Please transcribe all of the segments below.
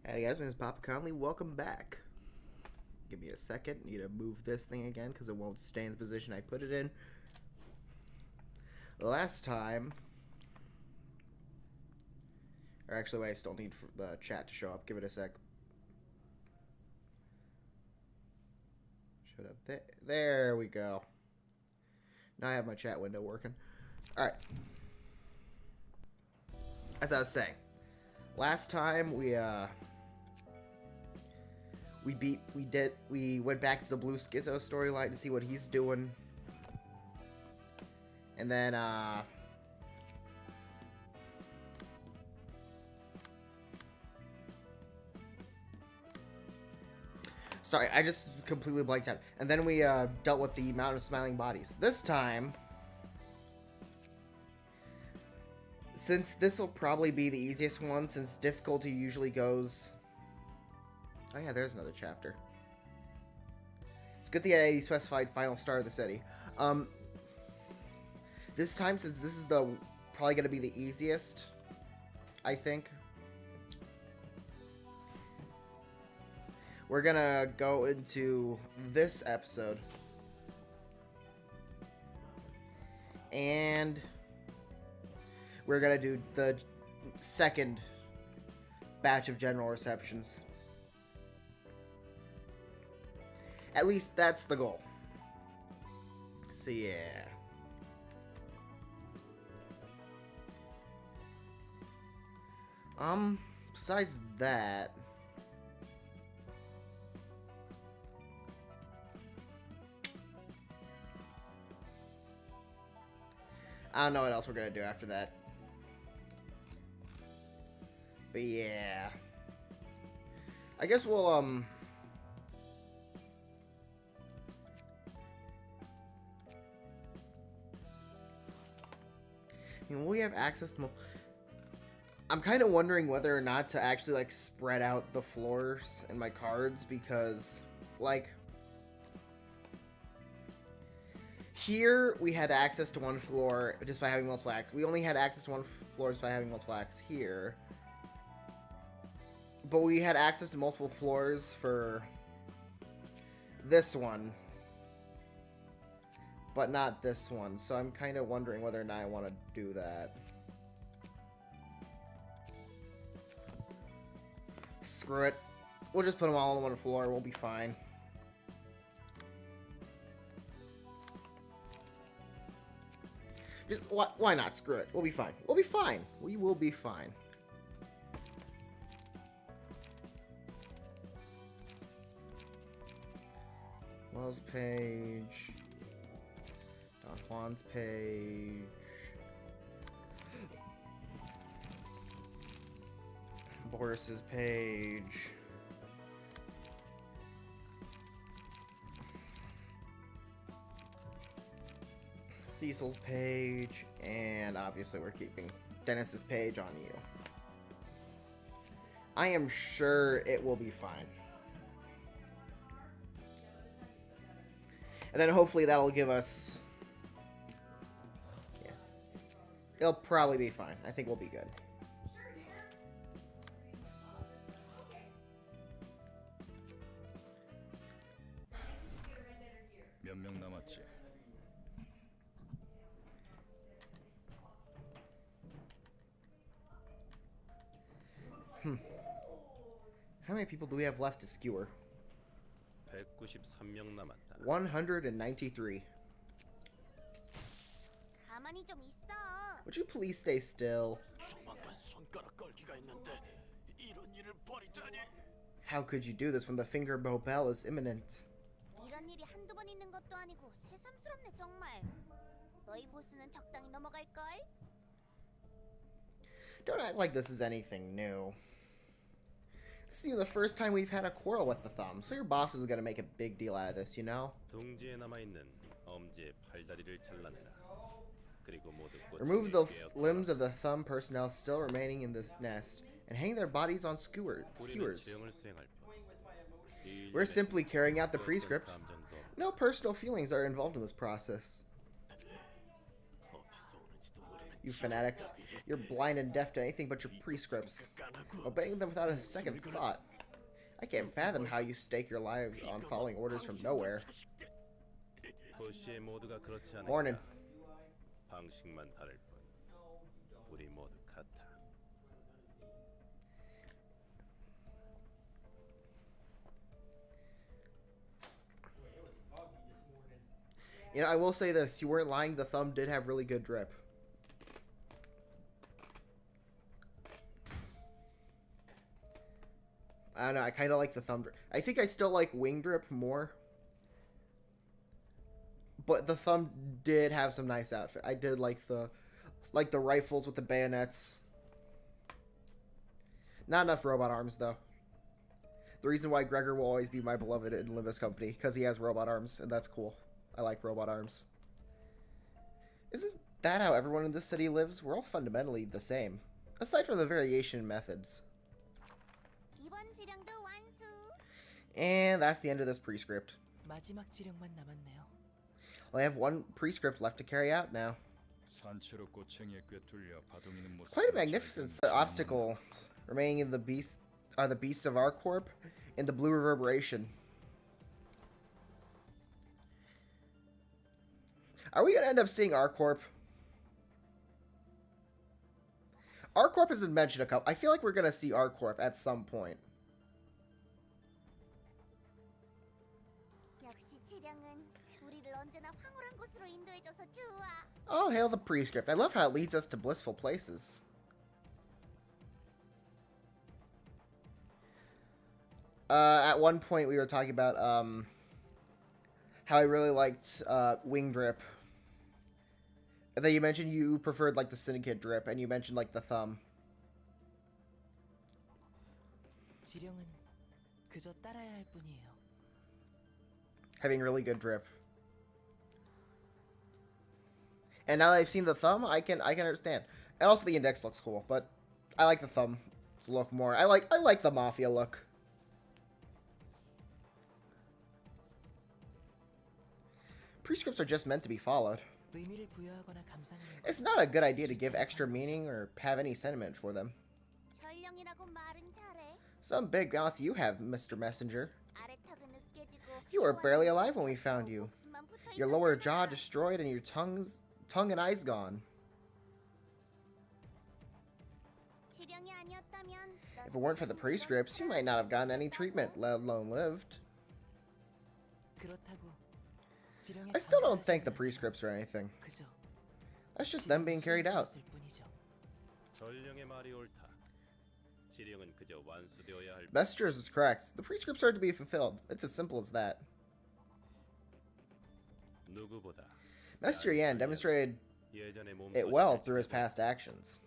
Hey guys, my name is Papa Conley. Welcome back. Give me a second. Need to move this thing again because it won't stay in the position I put it in. Last time, or actually, wait, I still need the chat to show up. Give it a sec. Showed up there. There we go. Now I have my chat window working. All right. As I was saying, last time we went back to the Blue Schizo storyline to see what he's doing. And then, sorry, I just completely blanked out. And then we, dealt with the Mountain of Smiling Bodies. This time, since this will probably be the easiest one, since difficulty usually goes... Oh yeah, there's another chapter. It's good that I specified final star of the city. This time, since this is probably going to be the easiest, I think, we're going to go into this episode. And we're going to do the second batch of general receptions. At least that's the goal. So yeah. Besides that, I don't know what else we're gonna do after that. But yeah. I guess we'll, I mean, we have access to... I'm kind of wondering whether or not to actually, like, spread out the floors in my cards, because, like, here we had access to one floor just by having multiple acts. We only had access to one floor just by having multiple acts here. But we had access to multiple floors for this one. But not this one, so I'm kind of wondering whether or not I want to do that. Screw it. We'll just put them all on one floor, we'll be fine. Just, why not? Screw it. We'll be fine. We'll be fine. We will be fine. Wells page... Don Juan's page. Boris's page. Cecil's page. And obviously we're keeping Dennis's page on you. I am sure it will be fine. And then hopefully that'll give us... It'll probably be fine. I think we'll be good. How many people do we have left to skewer? 193. Would you please stay still? How could you do this when the finger bow bell is imminent? Don't act like this is anything new. This is the first time we've had a quarrel with the thumb, so your boss is gonna make a big deal out of this, you know? Remove the limbs of the thumb personnel still remaining in the nest, and hang their bodies on skewers. We're simply carrying out the prescript. No personal feelings are involved in this process. You fanatics. You're blind and deaf to anything but your prescripts, obeying them without a second thought. I can't fathom how you stake your lives on following orders from nowhere. Morning. You know, I will say this. You weren't lying. The thumb did have really good drip. I don't know. I kind of like the thumb drip. I think I still like wing drip more. But the thumb did have some nice outfit. I did like the rifles with the bayonets. Not enough robot arms, though. The reason why Gregor will always be my beloved in Limbus Company, because he has robot arms, and that's cool. I like robot arms. Isn't that how everyone in this city lives? We're all fundamentally the same, aside from the variation in methods. And that's the end of this prescript. Well, I have one prescript left to carry out now. It's quite a magnificent obstacle remaining in the beasts of our corp in the blue reverberation. Are we gonna end up seeing our corp? Our corp has been mentioned a couple. I feel like we're gonna see our corp at some point. Oh, hail the prescript. I love how it leads us to blissful places. At one point we were talking about how I really liked wing drip. And then you mentioned you preferred like the syndicate drip, and you mentioned like the thumb. Having really good drip. And now that I've seen the thumb, I can understand. And also the index looks cool, but I like the thumb to look more. I like the mafia look. Prescripts are just meant to be followed. It's not a good idea to give extra meaning or have any sentiment for them. Some big mouth you have, Mr. Messenger. You were barely alive when we found you. Your lower jaw destroyed and your tongue and eyes gone. If it weren't for the prescripts, you might not have gotten any treatment, let alone lived. I still don't thank the prescripts or anything. That's just them being carried out. Messengers is correct. The prescripts are to be fulfilled. It's as simple as that. Messenger Yan demonstrated it well through his past actions.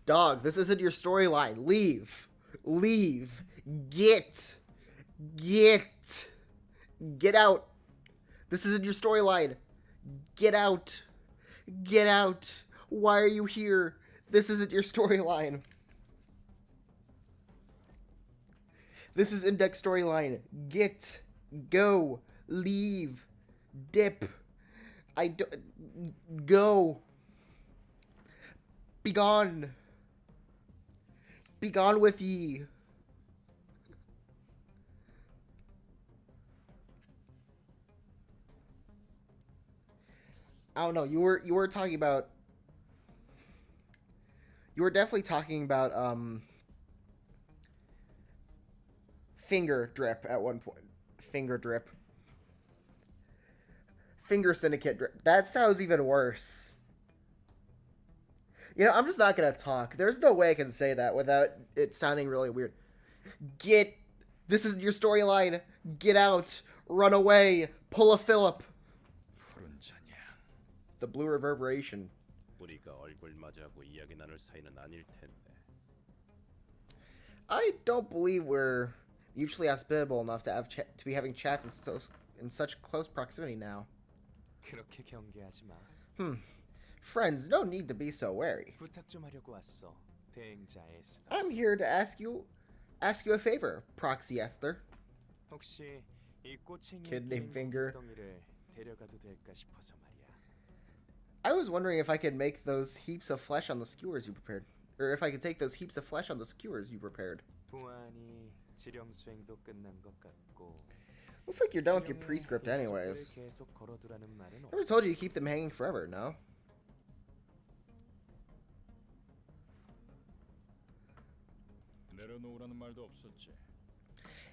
Dog, this isn't your storyline. Leave. Leave. Get out. This isn't your storyline. Get out. Get out. Why are you here? This isn't your storyline. This is index storyline. Get. Go. Leave. Dip. Go. Be gone. Be gone with ye. I don't know. You were talking about. You were definitely talking about finger drip at one point. Finger drip. Finger syndicate drip. That sounds even worse. You know, I'm just not gonna talk. There's no way I can say that without it sounding really weird. This is your storyline. Get out. Run away. Pull a Philip. The blue reverberation. I don't believe we're mutually hospitable enough to have to be having chats in such close proximity now. Friends, no need to be so wary. I'm here to ask you a favor, Proxy Esther. Kid named Finger. I was wondering if I could make those heaps of flesh on the skewers you prepared. Or if I could take those heaps of flesh on the skewers you prepared. Looks like you're done with your prescript anyways. I never told you to keep them hanging forever, no?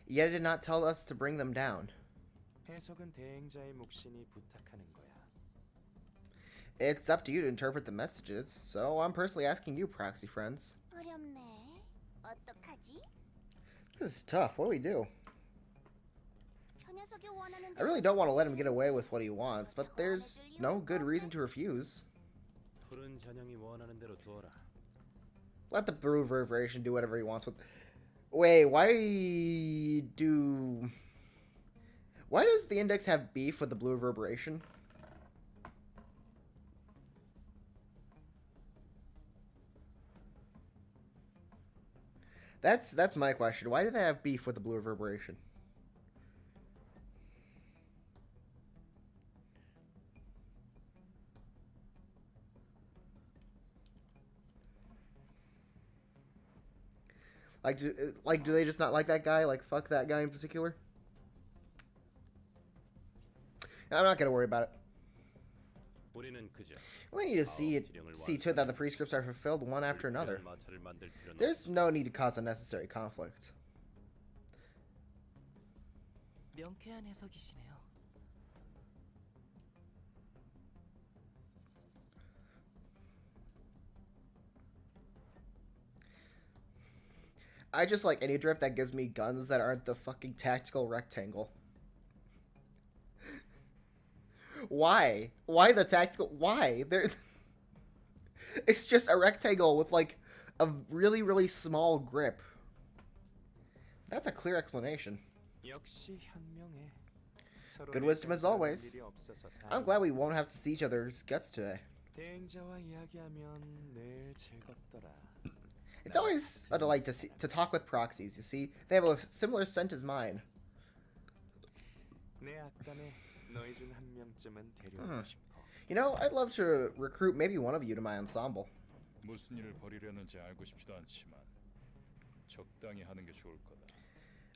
Yet it did not tell us to bring them down. It's up to you to interpret the messages, so I'm personally asking you, proxy friends. This is tough. What do we do? I really don't want to let him get away with what he wants, but there's no good reason to refuse. Let the Blue Reverberation do whatever he wants with... Wait, why does the Index have beef with the Blue Reverberation? That's my question. Why do they have beef with the Blue Reverberation? Do they just not like that guy? Like, fuck that guy in particular? I'm not gonna worry about it. We need to see to it that the prescripts are fulfilled one after another. There's no need to cause unnecessary conflict. I just like any drift that gives me guns that aren't the fucking tactical rectangle. Why? Why the tactical? Why? It's just a rectangle with like a really, really small grip. That's a clear explanation. Good wisdom as always. I'm glad we won't have to see each other's guts today. It's always a delight to talk with proxies, you see. They have a similar scent as mine. You know, I'd love to recruit maybe one of you to my ensemble.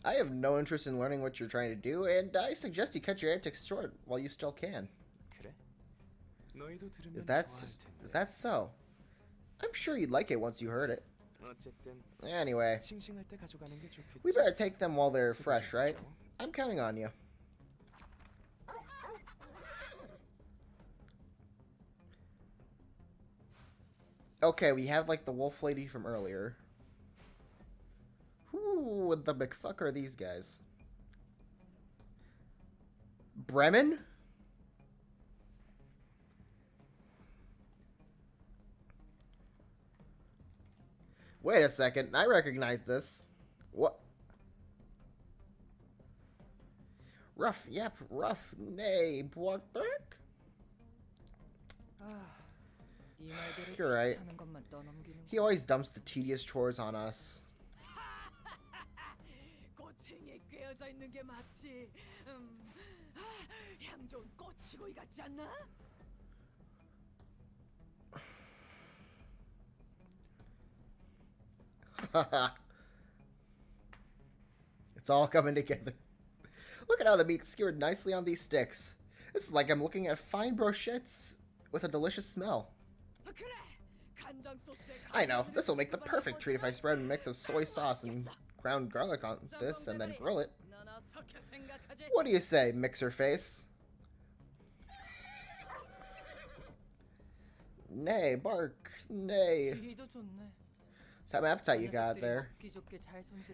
I have no interest in learning what you're trying to do, and I suggest you cut your antics short while you still can. Is that so? I'm sure you'd like it once you heard it. Anyway, we better take them while they're fresh, right? I'm counting on you. Okay, we have like the wolf lady from earlier. Who the McFuck are these guys? Bremen? Wait a second, I recognize this. What? Rough, yep, rough, nay, what back? You're right. He always dumps the tedious chores on us. It's all coming together. Look at how the meat's skewered nicely on these sticks. This is like I'm looking at fine brochettes with a delicious smell. I know, this will make the perfect treat if I spread a mix of soy sauce and ground garlic on this and then grill it. What do you say, mixer face? Nay, bark, nay. Some appetite you got there.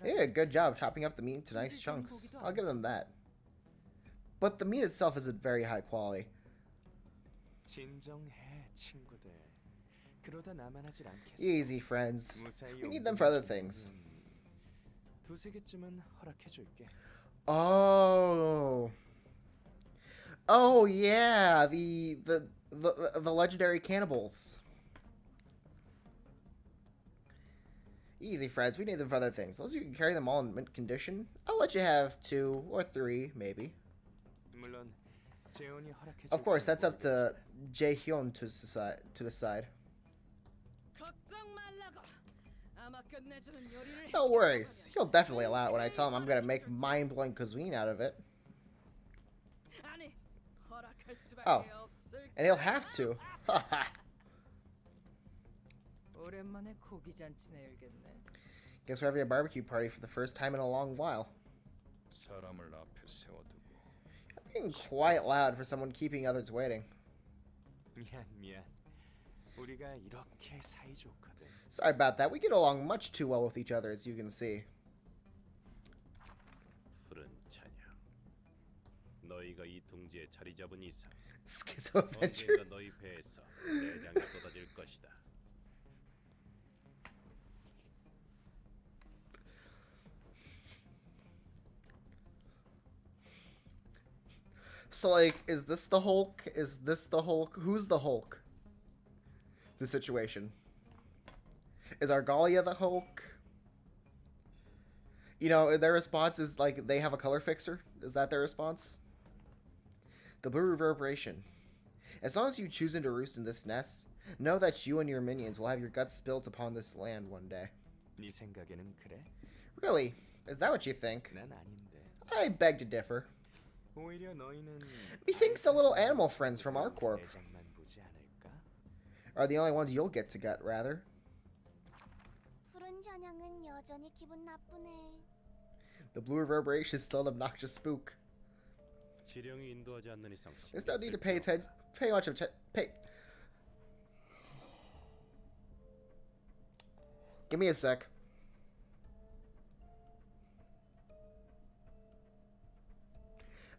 They did a good job chopping up the meat into nice chunks. I'll give them that. But the meat itself isn't very high quality. Easy, friends. We need them for other things. Oh. Oh yeah, the legendary cannibals. Easy, friends. We need them for other things. Unless you can carry them all in mint condition, I'll let you have 2 or 3, maybe. Of course, that's up to Jae-hyun to decide. No worries. He'll definitely allow it when I tell him I'm gonna make mind-blowing cuisine out of it. Oh. And he'll have to. Guess we're having a barbecue party for the first time in a long while. I'm being quite loud for someone keeping others waiting. Sorry about that. We get along much too well with each other, as you can see. Schizo Adventures. So, like, is this the Hulk? Is this the Hulk? Who's the Hulk? The situation. Is Argalia the Hulk? You know, their response is, like, they have a color fixer. Is that their response? The blue reverberation. As long as you choose to roost in this nest, know that you and your minions will have your guts spilt upon this land one day. Really? Is that what you think? I beg to differ. Methinks the little animal friends from our corp are the only ones you'll get to gut, rather. The blue reverberation is still an obnoxious spook. There's no need to pay much attention. Give me a sec.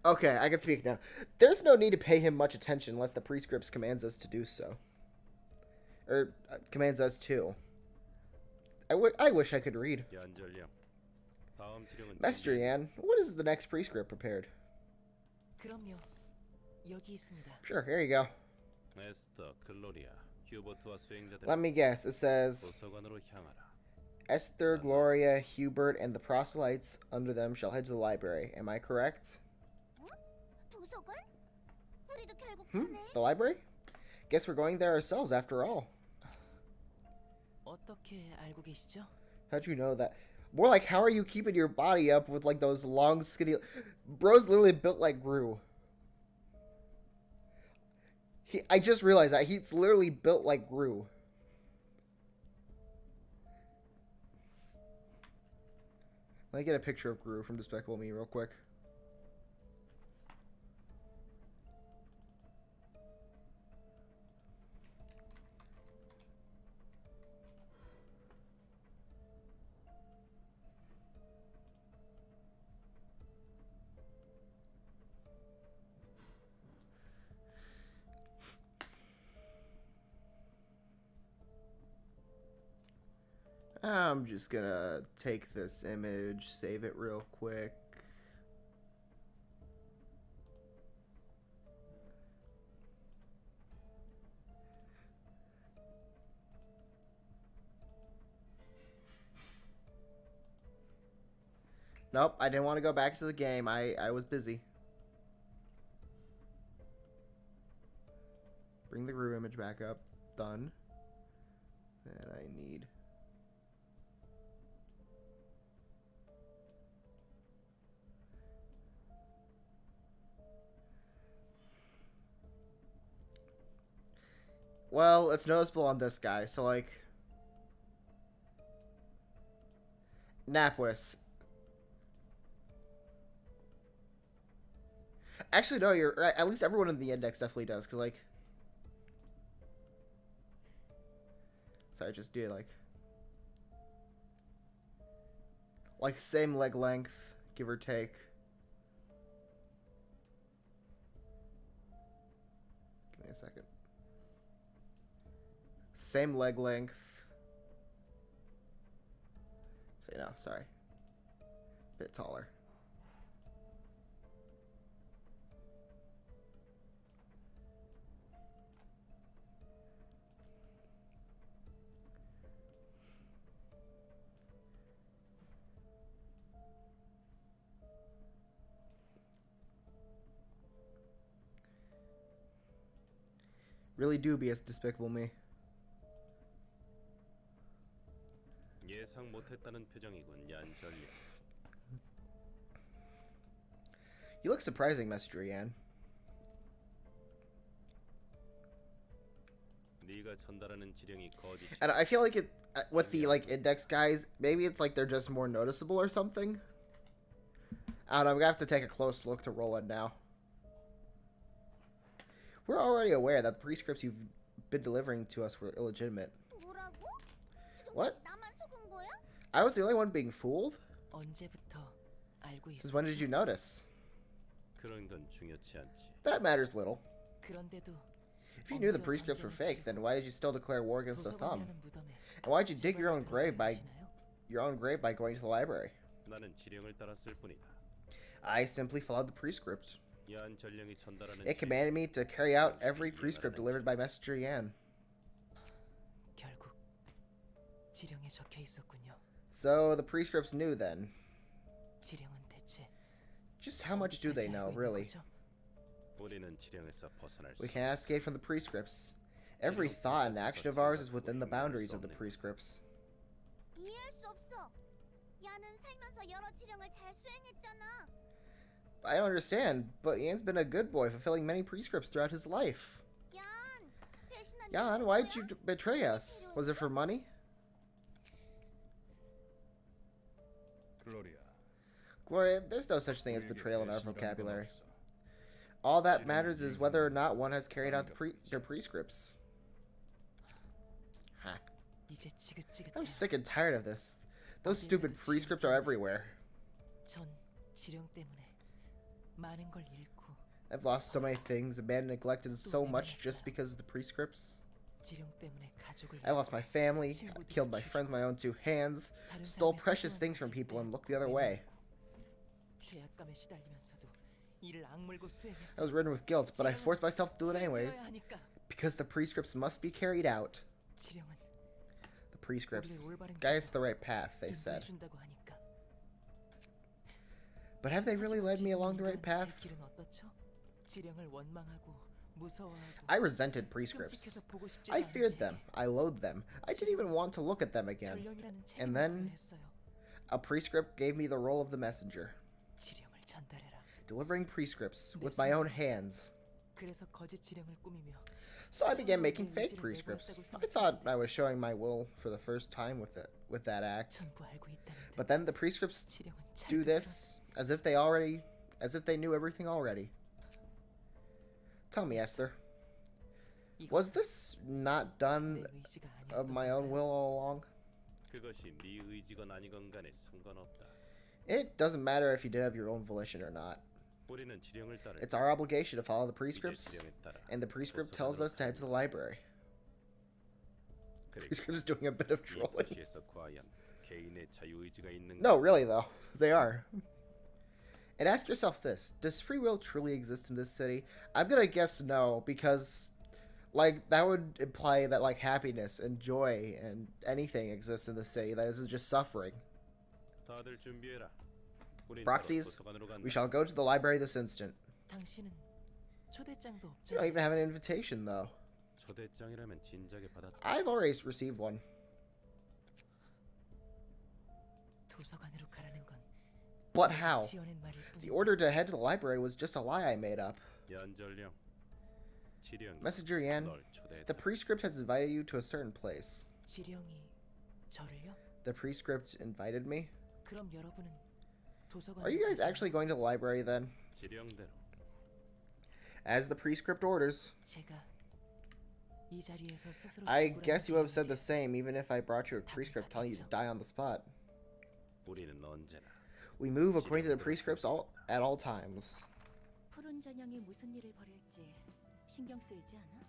Okay, I can speak now. There's no need to pay him much attention unless the prescripts commands us to do so. Or commands us to. I wish I could read. Master Yan, what is the next prescript prepared? Sure, here you go. Let me guess. It says Esther, Gloria, Hubert, and the proselytes under them shall head to the library. Am I correct? The library? Guess we're going there ourselves after all. How'd you know that? More like, how are you keeping your body up with, like, those long, skinny... Bro's literally built like Gru. I just realized that. He's literally built like Gru. Let me get a picture of Gru from Despicable Me real quick. I'm just gonna take this image, save it real quick. Nope, I didn't want to go back to the game. I was busy. Bring the Gru image back up. Done. And I need... Well, it's noticeable on this guy, so, like... Napwis. Actually, no, you're right. At least everyone in the index definitely does, because, like... Sorry, just do, like, same leg length, give or take. Give me a second. Same leg length. So, no, sorry. Bit taller. Really dubious, Despicable Me. 예상 못했다는 표정이군, 얀절리. You look surprising, Messenger Yan. 네가 전달하는 지령이 거짓이. And I feel like it with the like index guys, maybe it's like they're just more noticeable or something. I don't know, I'm gonna have to take a close look to roll in now. We're already aware that the prescripts you've been delivering to us were illegitimate. What? I was the only one being fooled? Since when did you notice? 그런 건 중요치 않지. That matters little. If you knew the prescripts were fake, then why did you still declare war against the thumb? And why did you dig your own grave by going to the library? 나는 지령을 따랐을 뿐이다. I simply followed the prescripts. 얀 전령이 전달하는 It commanded me to carry out every prescript delivered by Messenger Yan. 결국 지령에 적혀 있었군요. So the prescripts knew then. 지령은 대체 Just how much do they know, really? 우리는 지령에서 벗어날 수. We can't escape from the prescripts. Every thought and action of ours is within the boundaries of the prescripts. 이해할 수 없어. 야는 살면서 여러 지령을 잘 수행했잖아. I don't understand, but Yan's been a good boy, fulfilling many prescripts throughout his life. Yan, why'd you betray us? Was it for money? Gloria, there's no such thing as betrayal in our vocabulary. All that matters is whether or not one has carried out their prescripts. Huh. I'm sick and tired of this. Those stupid prescripts are everywhere. 전 지령 때문에 많은 걸 잃고 I've lost so many things, abandoned, neglected so much just because of the prescripts. 지령 때문에 가족을 I lost my family, killed my friends with my own two hands, stole precious things from people and looked the other way. 죄악감에 시달리면서도 이를 악물고 수행했어. I was ridden with guilt, but I forced myself to do it anyways. Because the prescripts must be carried out. 지령은 The prescripts guide us to the right path, they said. 준다고 하니까. But have they really led me along the right path? 길은 어떻죠? 지령을 원망하고 무서워하고 I resented prescripts. 보고 싶지 I feared them. I loathed them. I didn't even want to look at them again. 전령이라는 And 책임을 then 했어요. a prescript gave me the role of the messenger, 지령을 전달해라. delivering prescripts with my own hands. 그래서 거짓 지령을 꾸미며 So I began making fake prescripts. I thought I was showing my will for the first time with that act. 전부 알고 있다는 But then the prescripts 지령은 잘 do this as if they knew everything already. Tell me, Esther, was this not done 내 의지가 of 아니었던 my own will all along? 그것이 네 의지건 아니건 간에 상관없다. It doesn't matter if you did have your own volition or not. 우리는 지령을 따를. It's our obligation to follow the 이제 prescripts, 지령에 따라. and the prescript tells us to head to the library. 그리고 Prescript's doing a bit of 이 trolling. 도시에서 과연 개인의 자유의지가 있는가? No, really though, they are. And ask yourself this: does free will truly exist in this city? I'm gonna guess no, because, like, that would imply that like happiness and joy and anything exists in the city. That is just suffering. 다들 준비해라. 우린 Proxies, 바로 도서관으로 간다. we shall go to the library this instant. 당신은 초대장도 You don't 없죠. even have an invitation though. 초대장이라면 진작에 받았다. I've already received one. 도서관으로 가라는 건 But how? 지어낸 말일 The 뿐. order to head to the library was just a lie I made up. 연전령. 지령. Messenger Yan, 널 초대했다. the prescript has invited you to a certain place. 지령이 저를요? The prescript invited me? 그럼 여러분은 도서관. Are you guys actually going to the library then? 지령대로. As the prescript orders. 제가 이 자리에서 스스로 I 죽으라는 guess you have said the 지령인지 same, even if I brought you a prescript telling you to die on the spot. 우리는 언제나 We move according to the prescripts at all times. 푸른 전형이 무슨 일을 벌일지 신경 쓰이지 않아?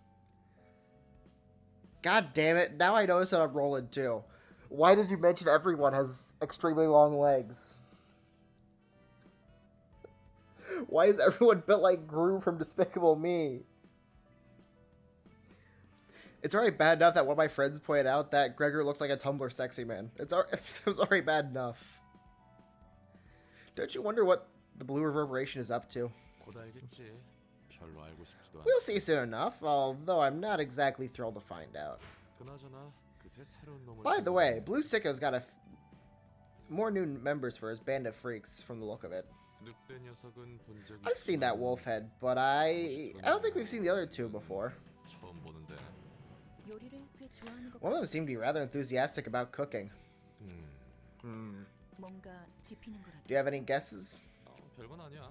God damn it, now I notice that I'm rolling too. Why did you mention everyone has extremely long legs? Why is everyone built like Gru from Despicable Me? It's already bad enough that one of my friends pointed out that Gregor looks like a Tumblr sexy man. It was already bad enough. Don't you wonder what the blue reverberation is up to? 곧 알겠지. 별로 알고 싶지도 않아. We'll see soon enough, although I'm not exactly thrilled to find out. 그나저나 그새 새로운 놈을. By the way, Blue Sicko's got more new members for his band of freaks from the look of it. 늑대 녀석은 본 적이. I've seen that wolf head, but I don't think we've seen the other two before. 처음 보는데. 요리를 꽤 좋아하는 것 One of them seemed to be rather enthusiastic about cooking. 뭔가 짚이는 거라도. Do you have any guesses? 별건 아니야.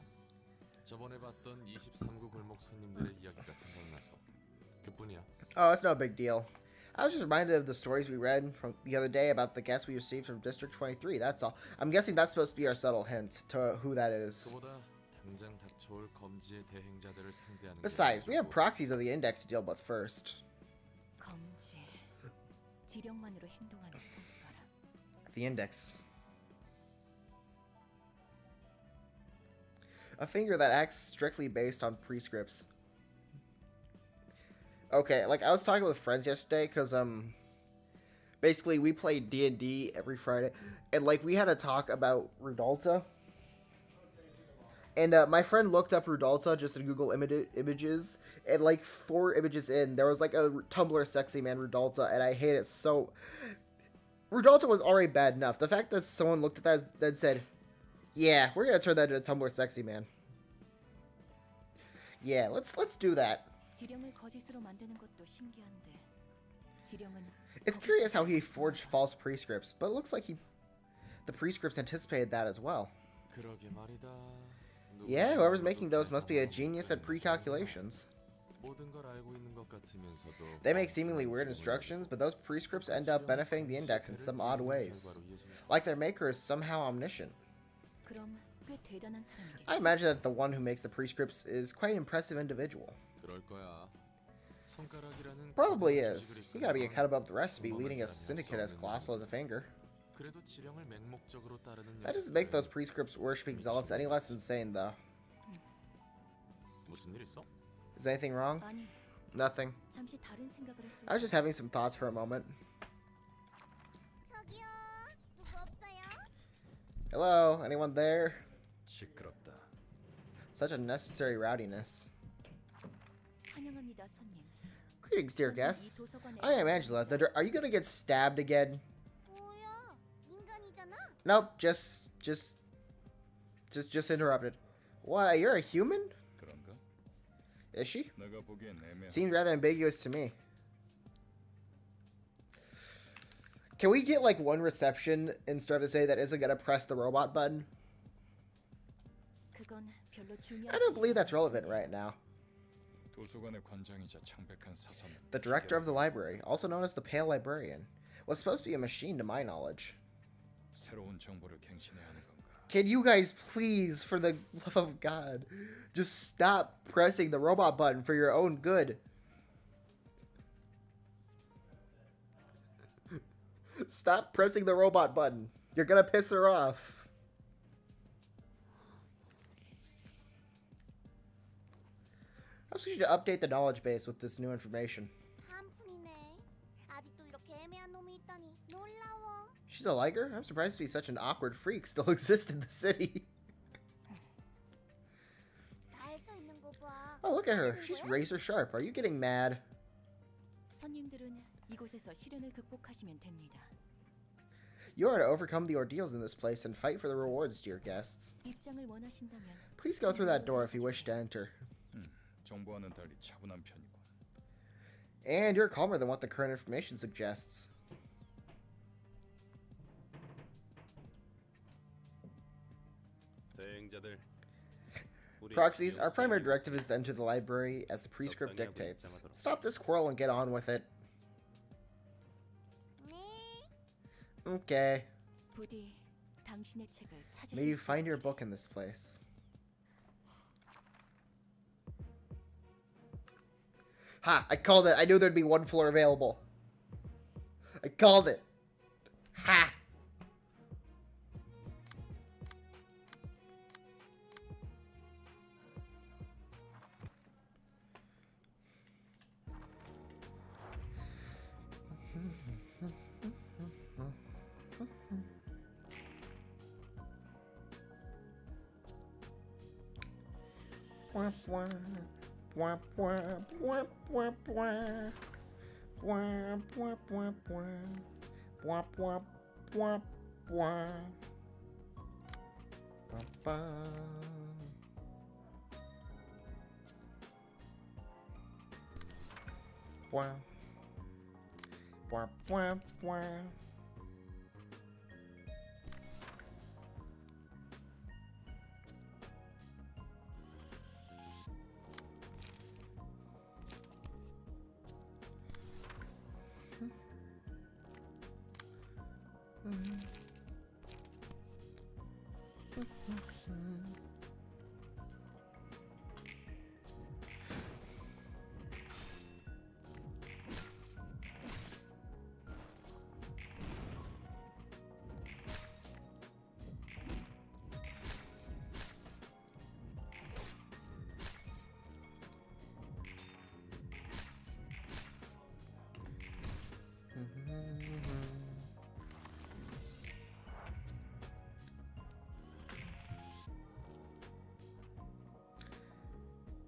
저번에 봤던 23구 골목 손님들의 이야기가 생각나서 그뿐이야. Oh, it's no big deal. I was just reminded of the stories we read from the other day about the guests we received from District 23, that's all. I'm guessing that's supposed to be our subtle hint to who that is. 그보다 당장 닥쳐올 검지의 대행자들을 상대하는. Besides, we have proxies of the Index to deal with first. 검지. 지령만으로 행동하는 성과라. The Index. A finger that acts strictly based on prescripts. Okay, like I was talking with friends yesterday, cause basically we play D&D every Friday, and like we had a talk about Rudalta, and my friend looked up Rudalta just in Google images, and like 4 images in, there was like a Tumblr sexy man Rudalta, and I hate it so. Rudalta was already bad enough. The fact that someone looked at that and said, "Yeah, we're gonna turn that into Tumblr sexy man." Yeah, let's do that. 지령을 거짓으로 만드는 것도 신기한데. 지령은 It's curious how he forged false prescripts, but it looks like the prescripts anticipated that as well. 그러게 말이다. Yeah, whoever's making those must be a genius at pre-calculations. 모든 걸 알고 있는 것 같으면서도. They make seemingly weird instructions, but those prescripts end up benefiting the Index in some odd ways. Like their maker is somehow omniscient. 그럼 꽤 대단한 사람이겠지. I imagine that the one who makes the prescripts is quite an impressive individual. 그럴 거야. 손가락이라는. Probably is. You gotta be a cut above the rest to be leading a syndicate as colossal as a finger. 그래도 지령을 맹목적으로 따르는. That doesn't make those prescripts worshipping zealots any less insane, though. 무슨 일 있어? Is anything wrong? 아니, Nothing. 잠시 다른 생각을 했을 I was just having some thoughts for a moment. 저기요. 누구 없어요? Hello, anyone there? 시끄럽다. Such unnecessary rowdiness. 환영합니다, 손님. Greetings, dear guests. I am Angela. Are you gonna get stabbed again? 뭐야? 인간이잖아. Nope, just interrupted. Why, you're a human? 그런가? Is she? 내가 보기엔 애매한. Seems rather ambiguous to me. Can we get like one reception and start to say that isn't gonna press the robot button? 그건 별로 중요하지. I don't believe that's relevant right now. 도서관의 관장이자 창백한 사선. The director of the library, also known as the Pale Librarian, was supposed to be a machine to my knowledge. 새로운 정보를 갱신해야 하는 건가? Can you guys please, for the love of God, just stop pressing the robot button for your own good? Stop pressing the robot button. You're gonna piss her off. I was going to update the knowledge base with this new information. 한푼이네. 아직도 이렇게 애매한 놈이 있다니 놀라워. She's a liger? I'm surprised to see such an awkward freak still exists in the city. 날 서 있는 거 봐. Oh, look at her. She's razor sharp. Are you getting mad? 손님들은 이곳에서 시련을 극복하시면 됩니다. You are to overcome the ordeals in this place and fight for the rewards, dear guests. 입장을 원하신다면 Please go through that door if you wish to enter. 정보와는 달리 차분한 편이고. And you're calmer than what the current information suggests. 대행자들. Proxies, our primary directive is to enter the library as the prescript dictates. Stop this quarrel and get on with it. 네. Okay. 부디 당신의 책을 찾으실 May you 수 find your 있기를. book in this place. Ha! I called it. I knew there'd be one floor available. I called it. Ha! Wah, wah. Bwah, bwah, bwah, bwah, bwah. Bwah, bwah, bwah, bwah. Bwah, bwah, bwah, bwah. Ba-ba. Bwah. Bwah, bwah, bwah.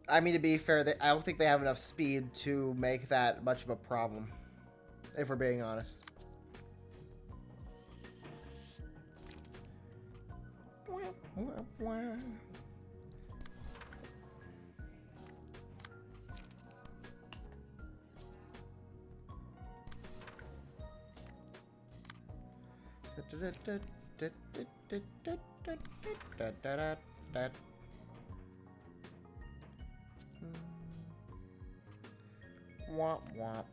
I mean, to be fair, I don't think they have enough speed to make that much of a problem, if we're being honest. Womp womp.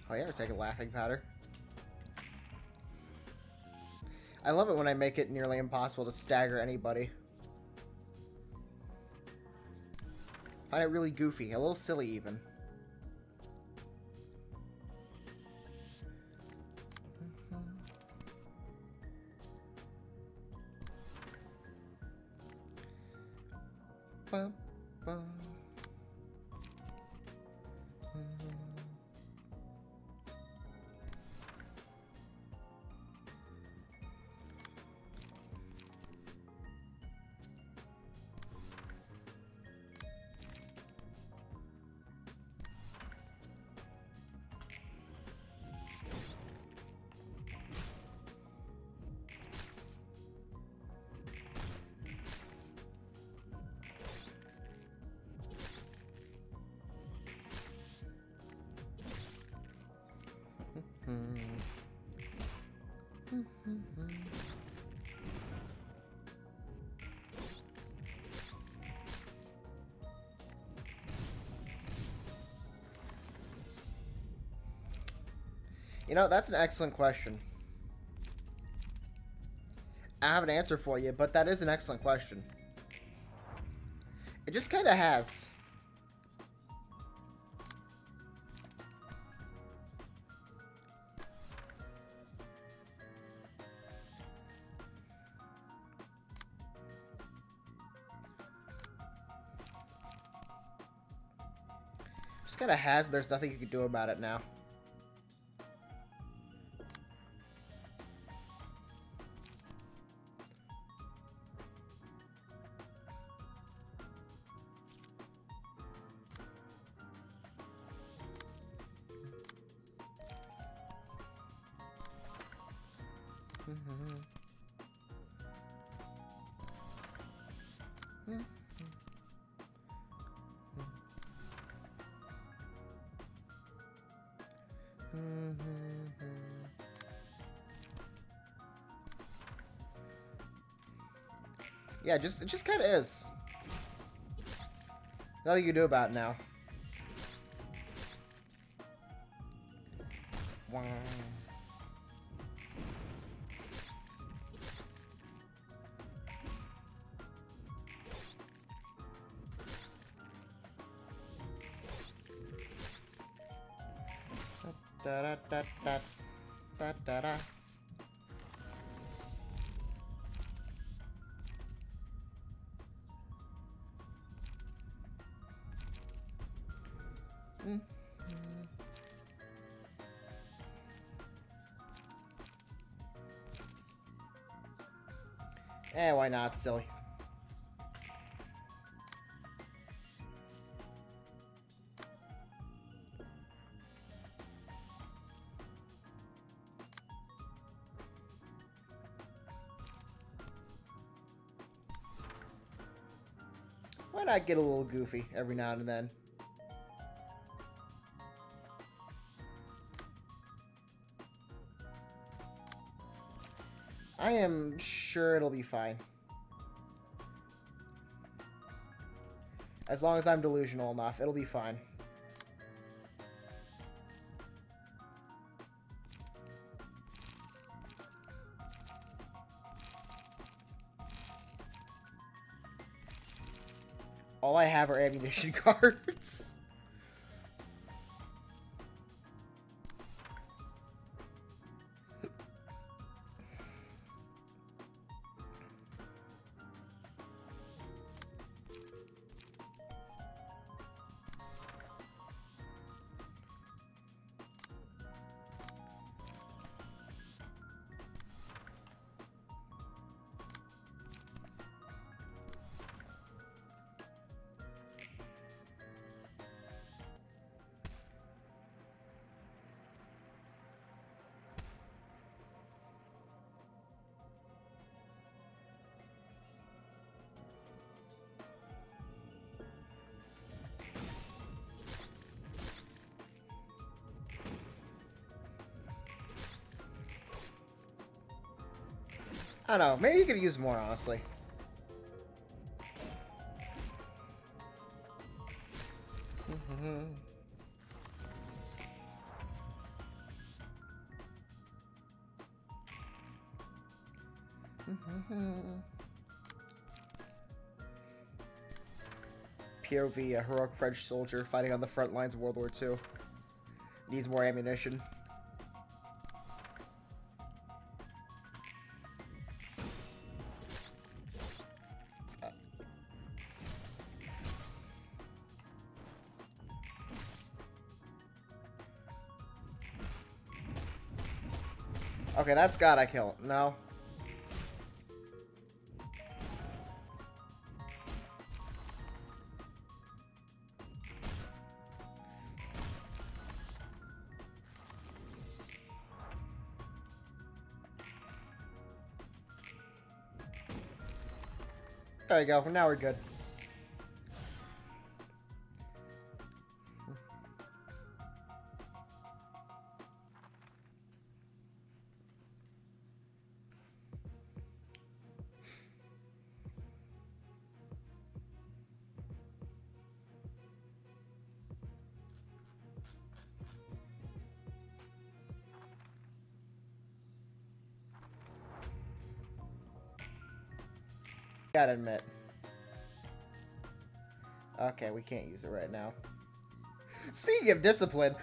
Oh yeah, we're taking laughing powder. I love it when I make it nearly impossible to stagger anybody. I find it really goofy, a little silly even. Bum, bum. You know, that's an excellent question. I have an answer for you, but that is an excellent question. It just kind of has. Just kind of has. There's nothing you can do about it now. Yeah, it just kind of is. Nothing you can do about it now. Da da da da da da da. Eh, why not, silly? Why not get a little goofy every now and then? I am sure it'll be fine. As long as I'm delusional enough, it'll be fine. All I have are ammunition cards. I don't know. Maybe you could use more, honestly. POV, a heroic French soldier fighting on the front lines of World War II. Needs more ammunition. Okay, that's gotta kill it. No. There you go. Now we're good. Gotta admit. Okay, we can't use it right now. Speaking of discipline.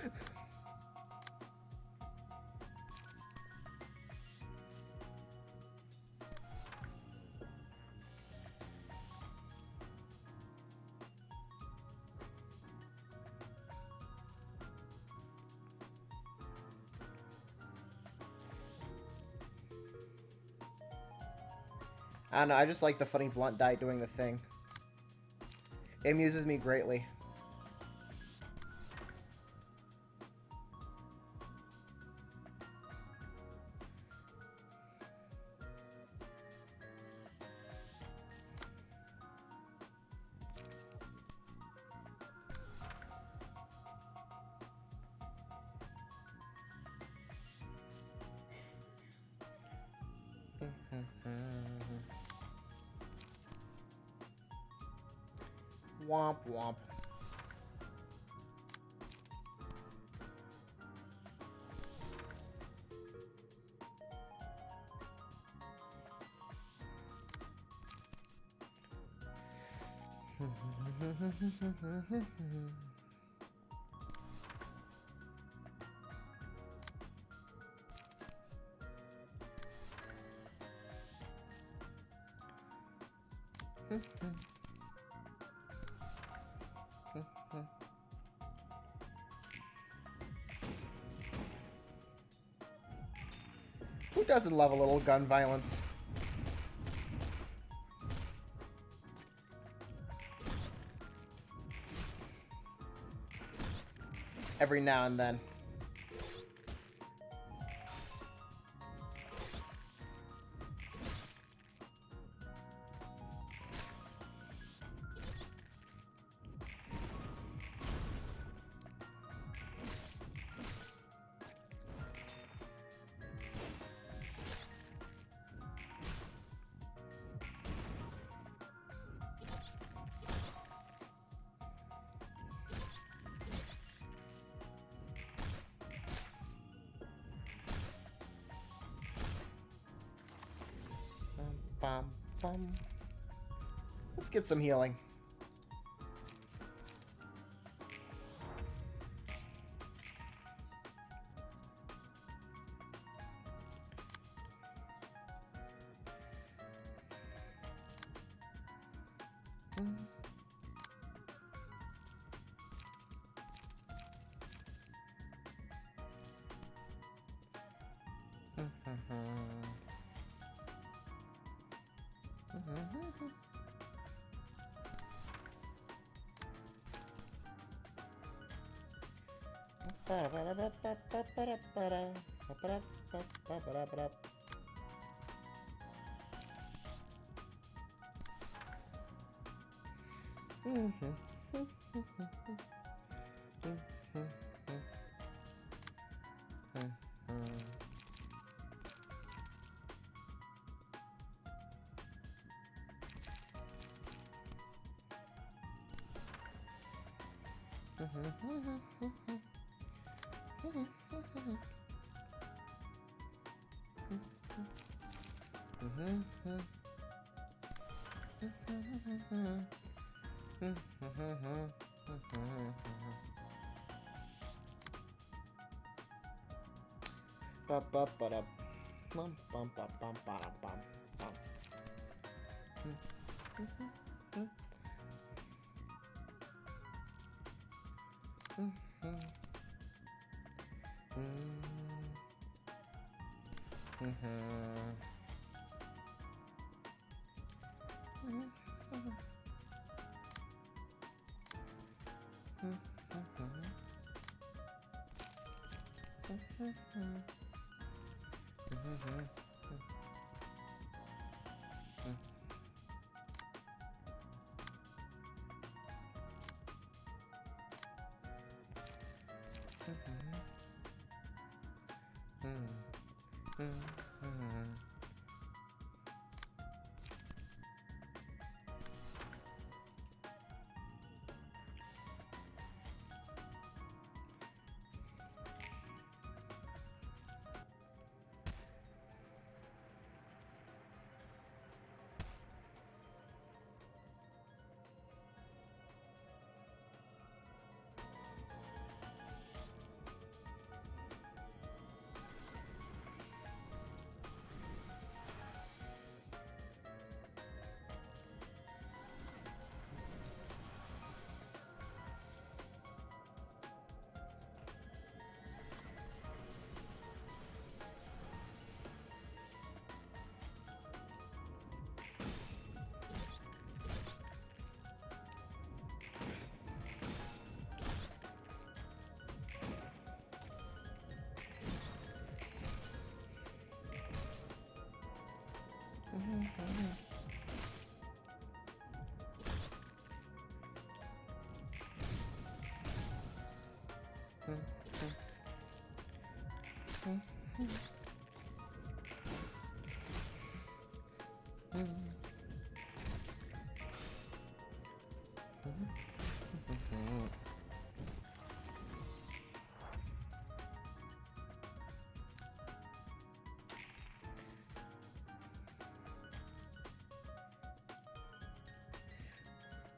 I don't know, I just like the funny blunt die doing the thing. It amuses me greatly. Womp womp. Who doesn't love a little gun violence? Every now and then. Bum, bum. Let's get some healing.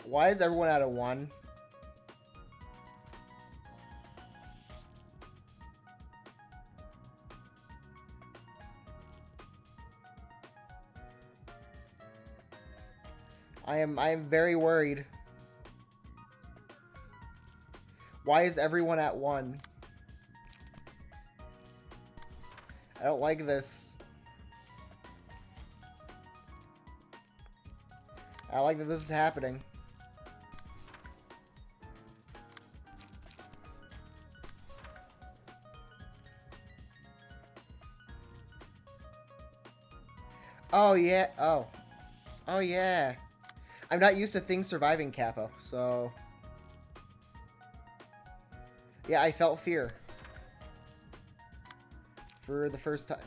Why is everyone at a 1? I am very worried. Why is everyone at 1? I don't like this. I don't like that this is happening. Oh, yeah. Oh. Oh, yeah. I'm not used to things surviving Capo, so... Yeah, I felt fear. For the first time.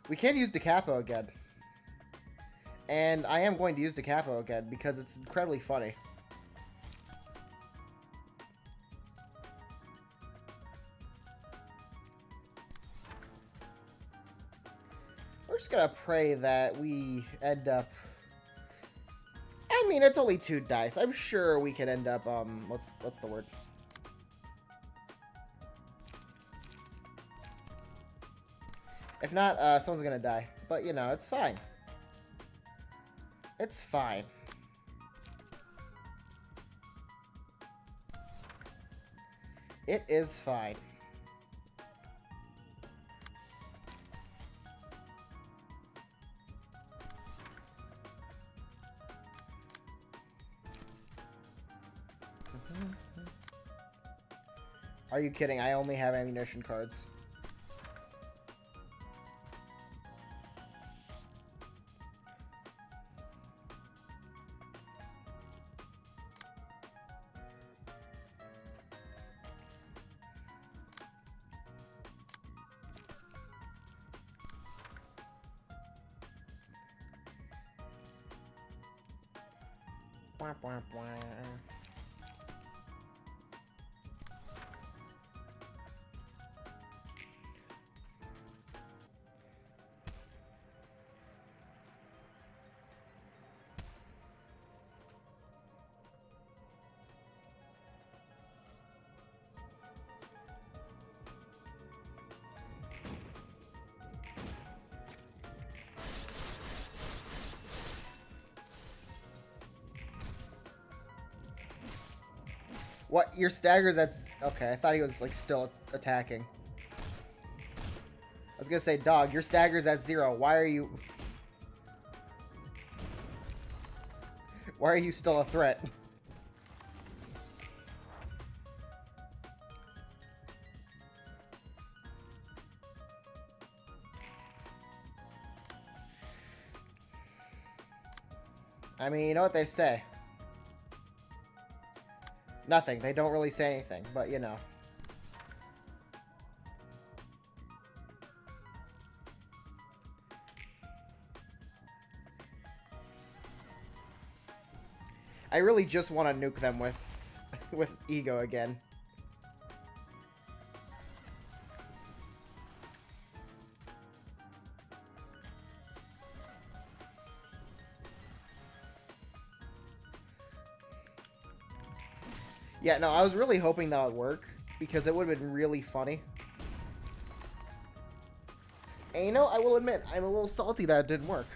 We can't use DeCapo again. And I am going to use DeCapo again because it's incredibly funny. We're just gonna pray that we end up... I mean, it's only 2 dice. I'm sure we can end up, what's the word? If not, someone's gonna die. But, you know, it's fine. It's fine. It is fine. Are you kidding? I only have ammunition cards. Wah, wah, wah. What? Your staggers, that's... Okay, I thought he was, like, still attacking. I was gonna say, dog, your stagger's at 0. Why are you... Why are you still a threat? I mean, you know what they say. Nothing. They don't really say anything, but you know. I really just want to nuke them with ego again. Yeah, no, I was really hoping that would work, because it would have been really funny. And you know, I will admit, I'm a little salty that it didn't work.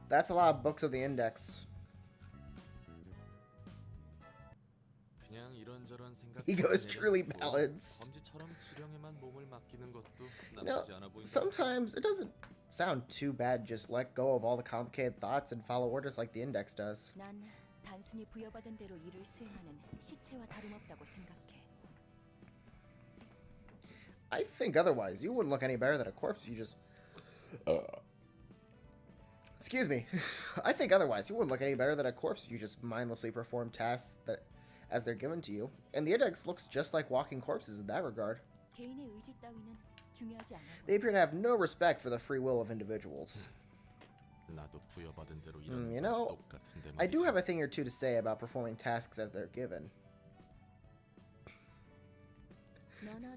That's a lot of books of the index. 그냥 이런저런 생각 Ego is 때문에 truly 내려놓고 balanced. 검지처럼 지령에만 몸을 맡기는 것도 You know, 나쁘지 않아 보인다. sometimes it doesn't sound too bad to just let go of all the complicated thoughts and follow orders like the index does. 난 단순히 부여받은 대로 일을 수행하는 시체와 다름없다고 생각해. I think otherwise. You wouldn't look any better than a corpse you just... Excuse me. I think otherwise. You wouldn't look any better than a corpse you just mindlessly perform tasks that as they're given to you. And the index looks just like walking corpses in that regard. 개인의 의지 따위는 중요하지 않아. They appear to have no respect for the free will of individuals. 나도 부여받은 대로 일하는 You 건 know, 똑같은데 I do 말이지. have a thing or two to say about performing tasks as they're given. 너나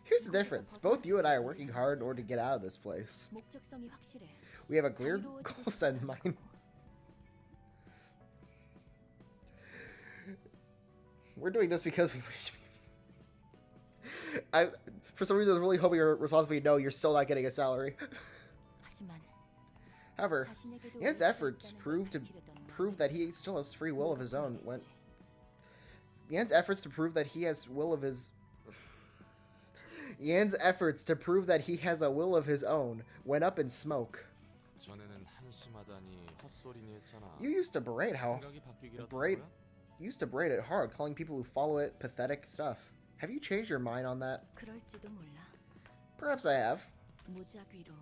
Here's the difference. Both you and I are working hard in order to get out of this place. 목적성이 확실해. We have a clear goal set in mind. We're doing this because we wish to be... for some reason, I was really hoping your response would be, no, you're still not getting a salary. 하지만 However, 자신에게도 Ian's 의지가 efforts 있다는 prove 걸 밝히려던 prove that he still has free will of his own. 노력은 Ian's efforts to prove that he has will of his... Ian's efforts to prove that he has a will of his own went up in smoke. 전에는 한심하다니 헛소리니 했잖아. You used to berate 생각이 바뀌기라도 berate- 한 거야? used to berate it hard, calling people who follow it pathetic stuff. Have you changed your mind on that? 그럴지도 몰라. Perhaps I have. 무작위로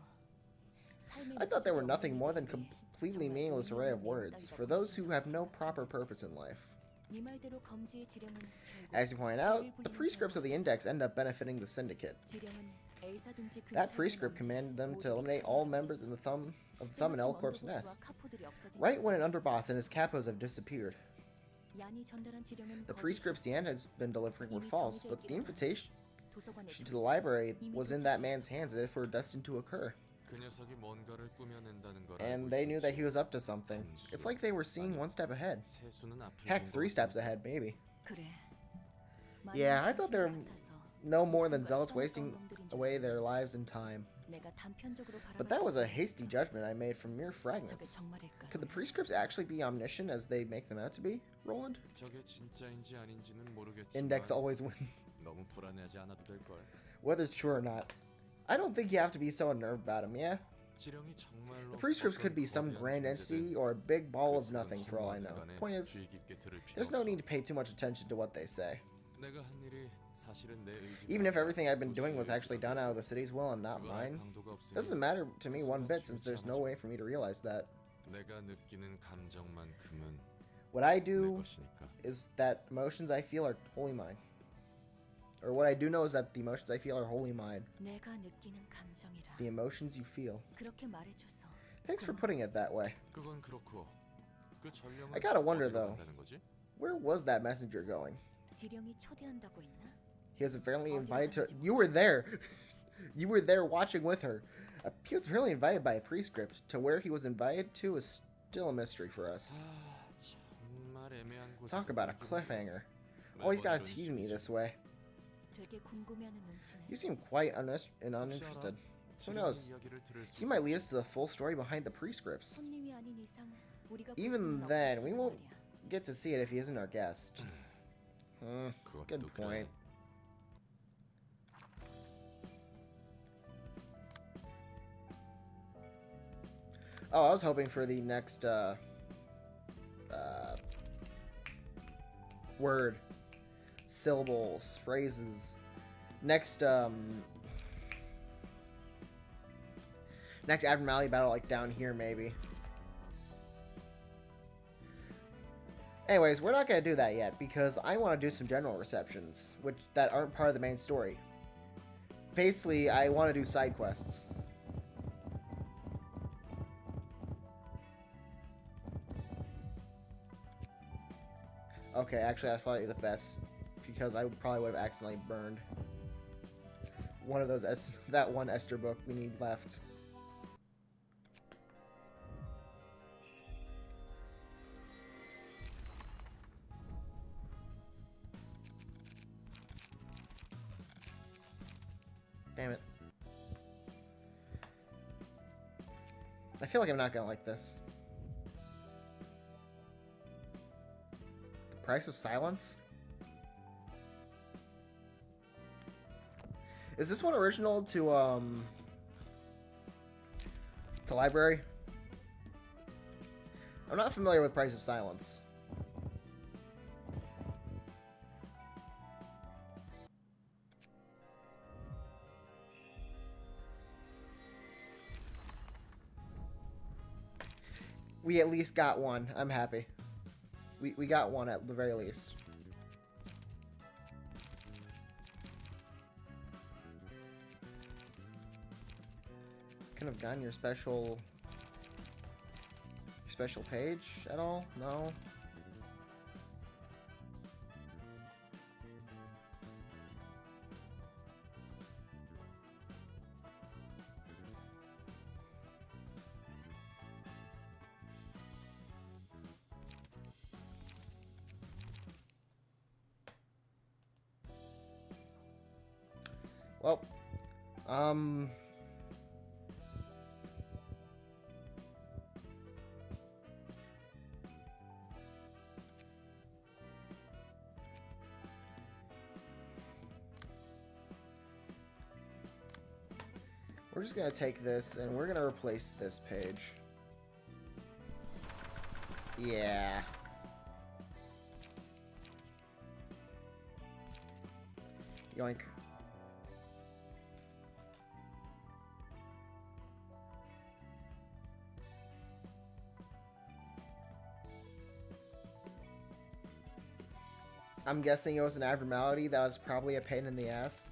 삶의 I thought they were 목적이 nothing 없는 more than 이들에게 completely 정말 meaningless array of 의미 없는 words 내용 for those who 따위가 have no 보이지 proper purpose in life. 네 말대로 검지의 지령은 결국 As you point out, 비를 the 불리는 prescripts of the index end up benefiting the syndicate. 지령은 엘사 둥지 That 근처에 prescript 남지 commanded them to 모조리 eliminate all 처리하고 members 있어. in the thumb and L corp's 때마침 nest. 언더보스와 카포들이 없어진 Right when an 시점, underboss and his capos have disappeared. 얀이 전달한 지령은 The 거짓이었지. prescripts Yan has been delivering were 이미 false, 정해져 but the 있기는 invitation 도서관에 to the library 이미 was in that 도착했어. man's hands as if it were destined to occur. 그 녀석이 뭔가를 꾸며낸다는 걸 And 알고 they knew that 있었지. he was up to something. It's like they were seeing one step ahead. 세수는 앞을 Heck, 본 3 것 steps 같은데. ahead, maybe. 그래. Yeah, I 많은 thought they're 관심이 같아서 no more than 누군가 zealots 시간을 wasting 쏜 놈들인 줄 away their 알았는데 lives and time. 내가 단편적으로 But that was a 바라봤을 hasty 때였어. judgment I made from mere 저게 fragments. 정말일까? Could the prescripts actually be omniscient as they make them out to be, Roland? 저게 진짜인지 아닌지는 모르겠지만 Index always wins. 너무 불안해하지 않아도 될 걸. Whether it's true or not. I don't think you have to be so unnerved about him, yeah? 지령이 정말로 The prescripts could be some 어떤 grand 거대한 entity 존재든 or a big ball of 그 nothing for all I know. 순간 Point is, 주의 깊게 들을 필요 there's no 없어. need to pay too much attention to what they say. 내가 한 일이 사실은 내 의지가 Even if everything I've been 도시의 doing was actually done out of the city's will and not 그걸 알 mine, 방도가 없으니 doesn't matter to me one bit since there's no way for me to realize that. 내가 느끼는 감정만큼은 What I 내 do 것이니까. is that emotions I feel are wholly mine. Or what I do know is that the emotions I feel are wholly mine. 내가 느끼는 감정이라 The emotions you feel. 그렇게 말해줘서 Thanks for putting it that way. 그건 그렇고 그 전령은 I gotta wonder, 어디로 though. 간다는 거지? Where was that messenger going? 지령이 초대한다고 했나? He was apparently invited to... You were there! You were there watching with her. He was apparently invited by a prescript. To where he was invited to is still a mystery for us. 정말 애매한 곳에서 Talk about a 끊기는 cliffhanger. 매번 Always gotta 이런 tease me 식이지. this way. 되게 궁금해하는 눈치네. You seem quite 혹시 uninterested. 알아? Who 지령의 knows? 이야기를 들을 수 He might lead 있을지. us to the full story behind the prescripts. 손님이 아닌 이상 우리가 볼 Even 수는 then, we 없겠지만 won't 말이야. get to see it if he isn't our guest. 그것도 Good 그래. point. Oh, I was hoping for the next word, syllables, phrases. Next next abnormality battle, like down here maybe. Anyways, we're not gonna do that yet because I want to do some general receptions, which that aren't part of the main story. Basically, I want to do side quests. Okay, actually, that's probably the best because I probably would have accidentally burned one of those that one Esther book we need left. I feel like I'm not gonna like this. The price of silence? Is this one original to library? I'm not familiar with Price of Silence. We at least got one. I'm happy. We got one at the very least. Could have gotten your special page at all? No. Well, we're just gonna take this and we're gonna replace this page. Yeah. Yoink. I'm guessing it was an abnormality that was probably a pain in the ass.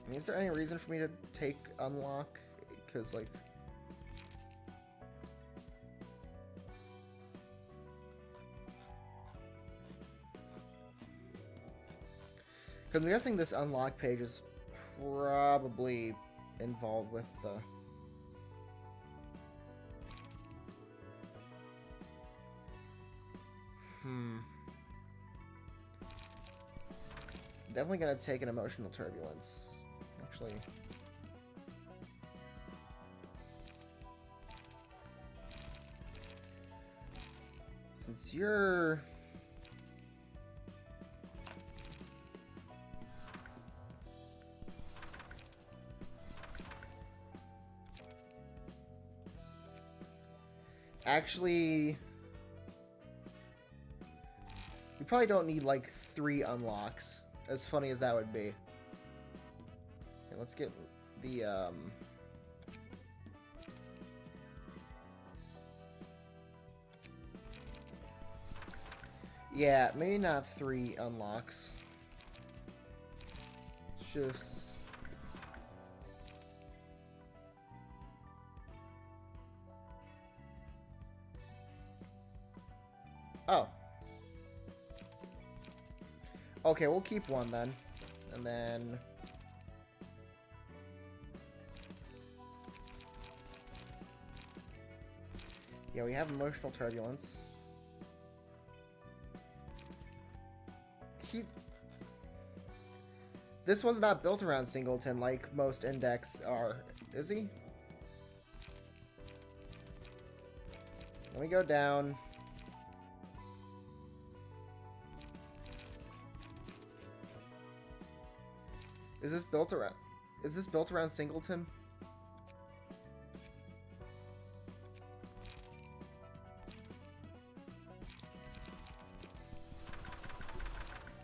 I mean, is there any reason for me to take unlock? Because, like... Because I'm guessing this unlock page is probably involved with the... Definitely gonna take an emotional turbulence. Actually. Since you're... Actually... You probably don't need, like, 3 unlocks. As funny as that would be. Okay, let's get the, Yeah, maybe not 3 unlocks. It's just... Oh. Okay, we'll keep one then. And then... Yeah, we have emotional turbulence. This was not built around Singleton like most index are, is he? Let me go down. Is this built around Singleton?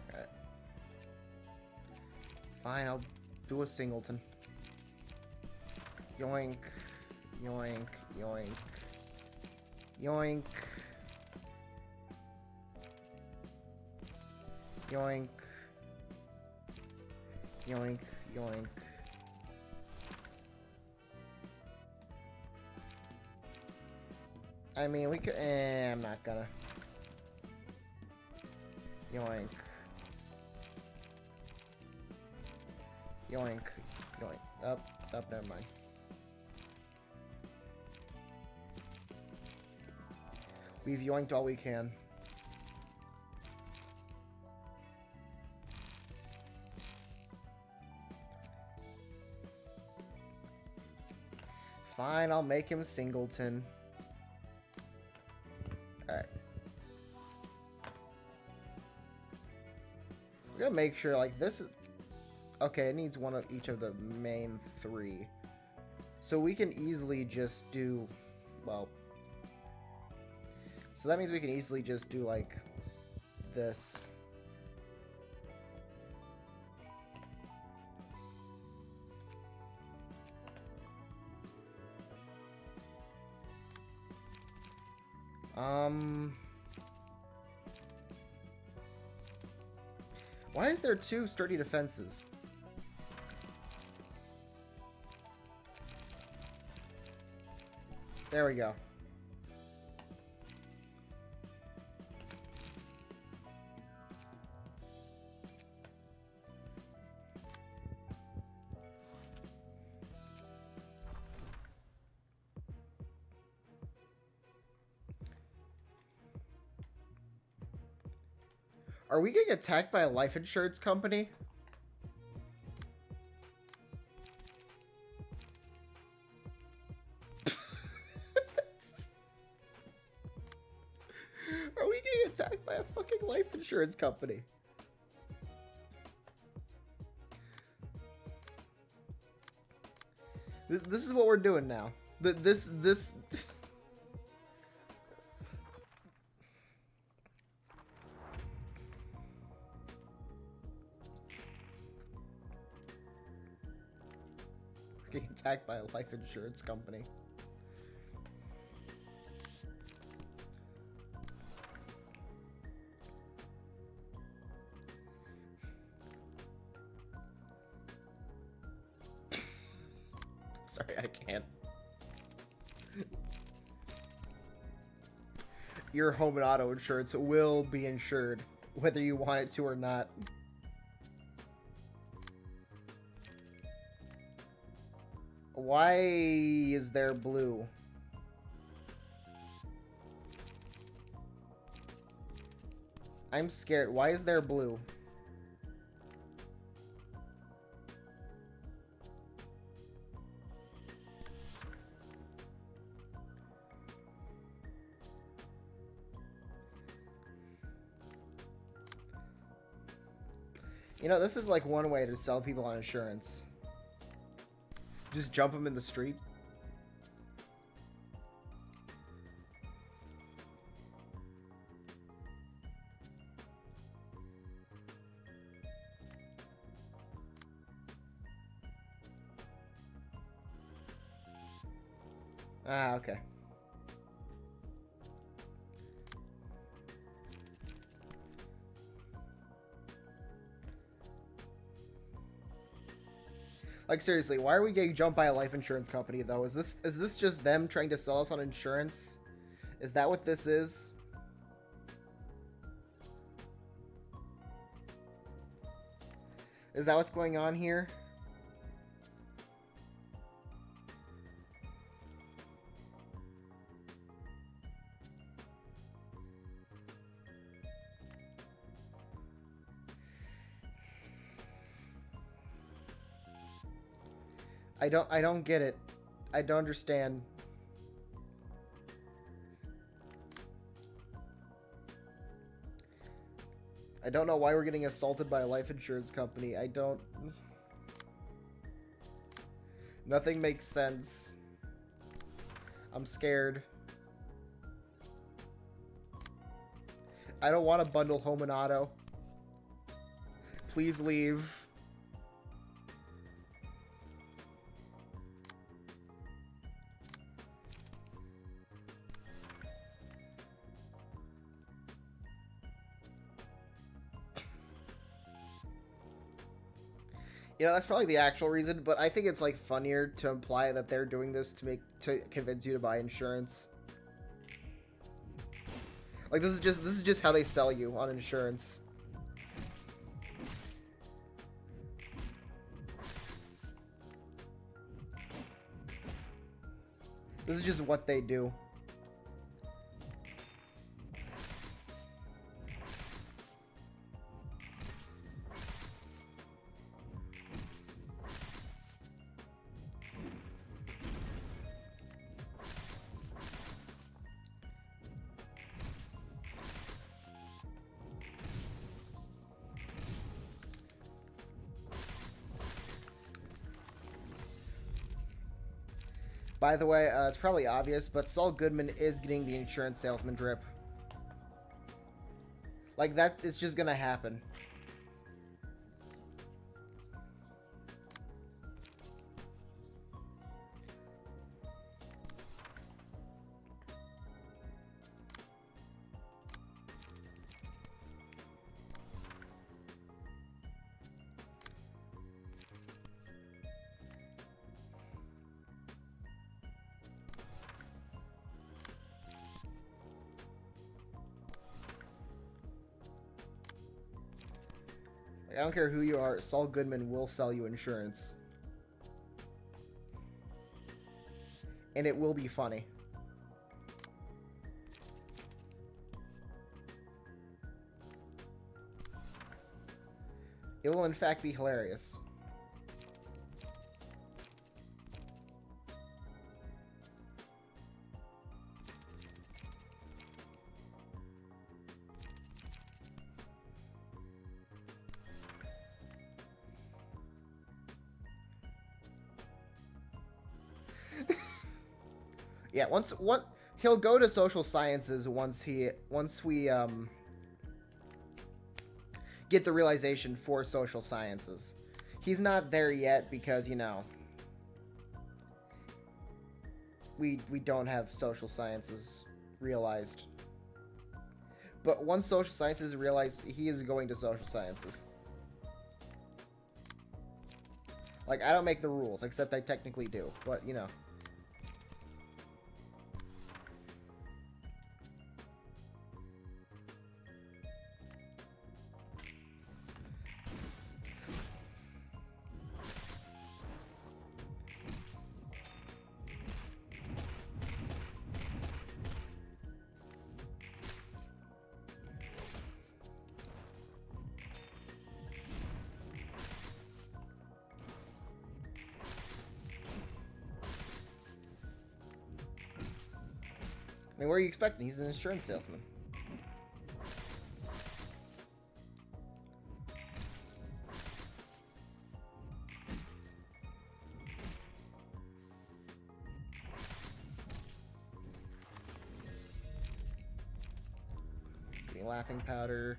Alright. Fine, I'll do a Singleton. Yoink. Yoink. Yoink. Yoink. Yoink. Yoink, yoink. I mean, we could... I'm not gonna. Yoink. Yoink. Yoink. Up, never mind. We've yoinked all we can. Fine, I'll make him Singleton. Alright. We gotta make sure, like, this is... Okay, it needs one of each of the main 3. So we can easily just do... Well... So that means we can easily just do, like, this. Why is there 2 sturdy defenses? There we go. Are we getting attacked by a life insurance company? Are we getting attacked by a fucking life insurance company? This is what we're doing now. This getting attacked by a life insurance company. Sorry, I can't. Your home and auto insurance will be insured, whether you want it to or not. Why is there blue? I'm scared. Why is there blue? You know, this is like one way to sell people on insurance. Just jump them in the street. Ah, okay. Like, seriously, why are we getting jumped by a life insurance company, though? Is this just them trying to sell us on insurance? Is that what this is? Is that what's going on here? I don't get it. I don't understand. I don't know why we're getting assaulted by a life insurance company. I don't... Nothing makes sense. I'm scared. I don't want to bundle home and auto. Please leave. You know, that's probably the actual reason, but I think it's like funnier to imply that they're doing this to convince you to buy insurance. Like, this is just how they sell you on insurance. This is just what they do. By the way, it's probably obvious, but Saul Goodman is getting the insurance salesman drip. Like, that is just gonna happen. I don't care who you are, Saul Goodman will sell you insurance. And it will be funny. It will in fact be hilarious. Yeah, he'll go to social sciences once we get the realization for social sciences. He's not there yet because, you know, we don't have social sciences realized. But once social sciences realized, he is going to social sciences. Like, I don't make the rules, except I technically do, but, you know. I mean, what are you expecting? He's an insurance salesman. Getting laughing powder.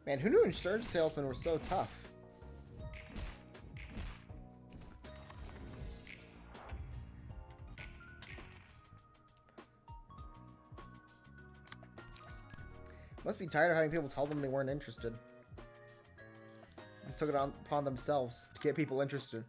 Man, who knew insurance salesmen were so tough? Must be tired of having people tell them they weren't interested. And took it upon themselves to get people interested.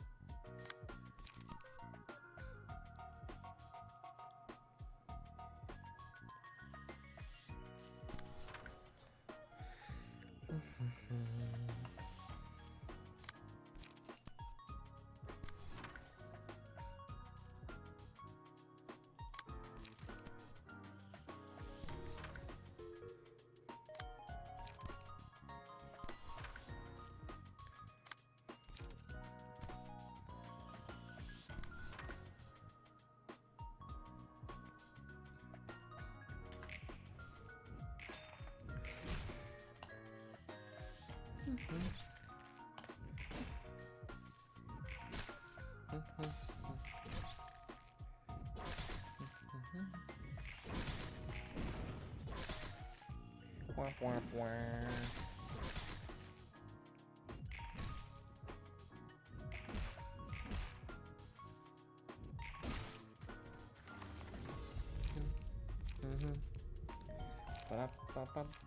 Wah, wah, wah.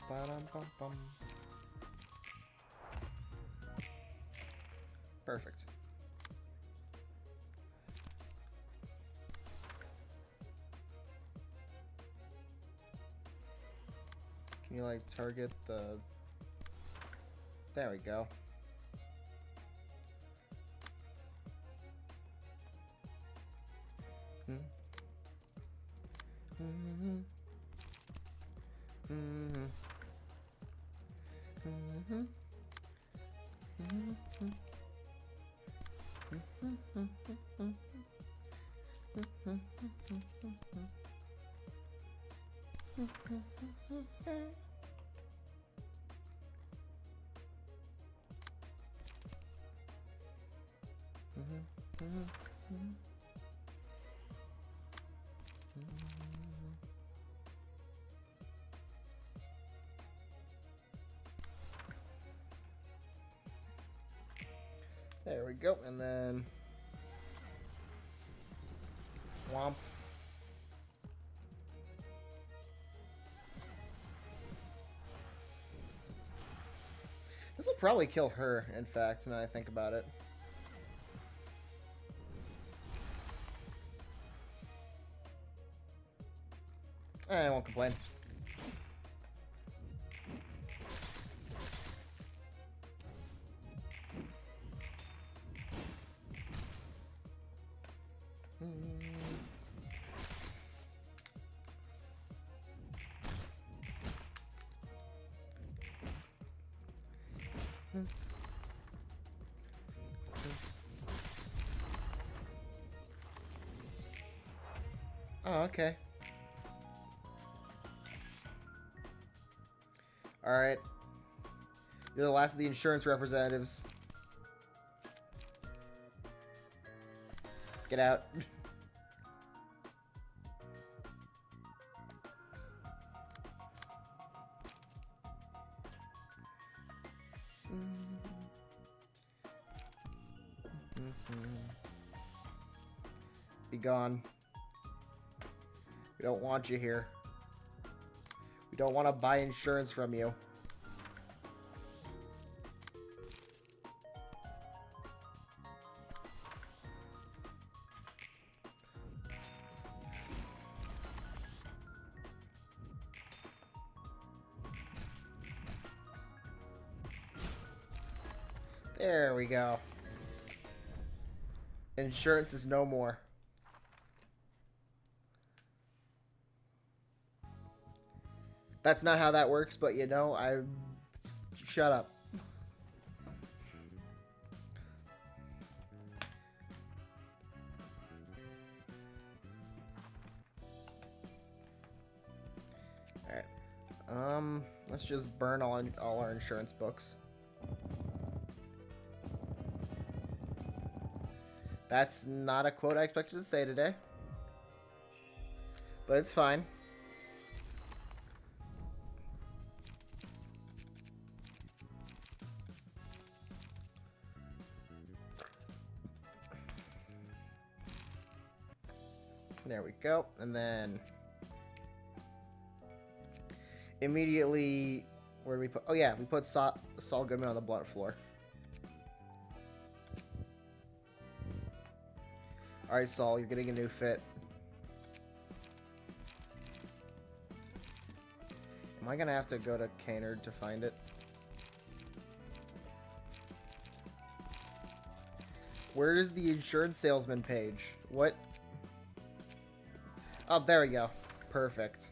Ba-dum-bum-bum-bum-bum. Perfect. Can you like target the... There we go. There we go, and then womp. This will probably kill her, in fact, now I think about it. I won't complain. Oh, okay. Alright. You're the last of the insurance representatives. Get out. Be gone. We don't want you here. We don't want to buy insurance from you. There we go. Insurance is no more. That's not how that works, but you know, shut up. Alright. Let's just burn all our insurance books. That's not a quote I expected to say today. But it's fine. There we go. And then immediately, where do we put? Oh yeah, we put Saul Goodman on the blunt floor. Alright, Saul, you're getting a new fit. Am I gonna have to go to Canard to find it? Where is the insurance salesman page? What? Oh, there we go. Perfect.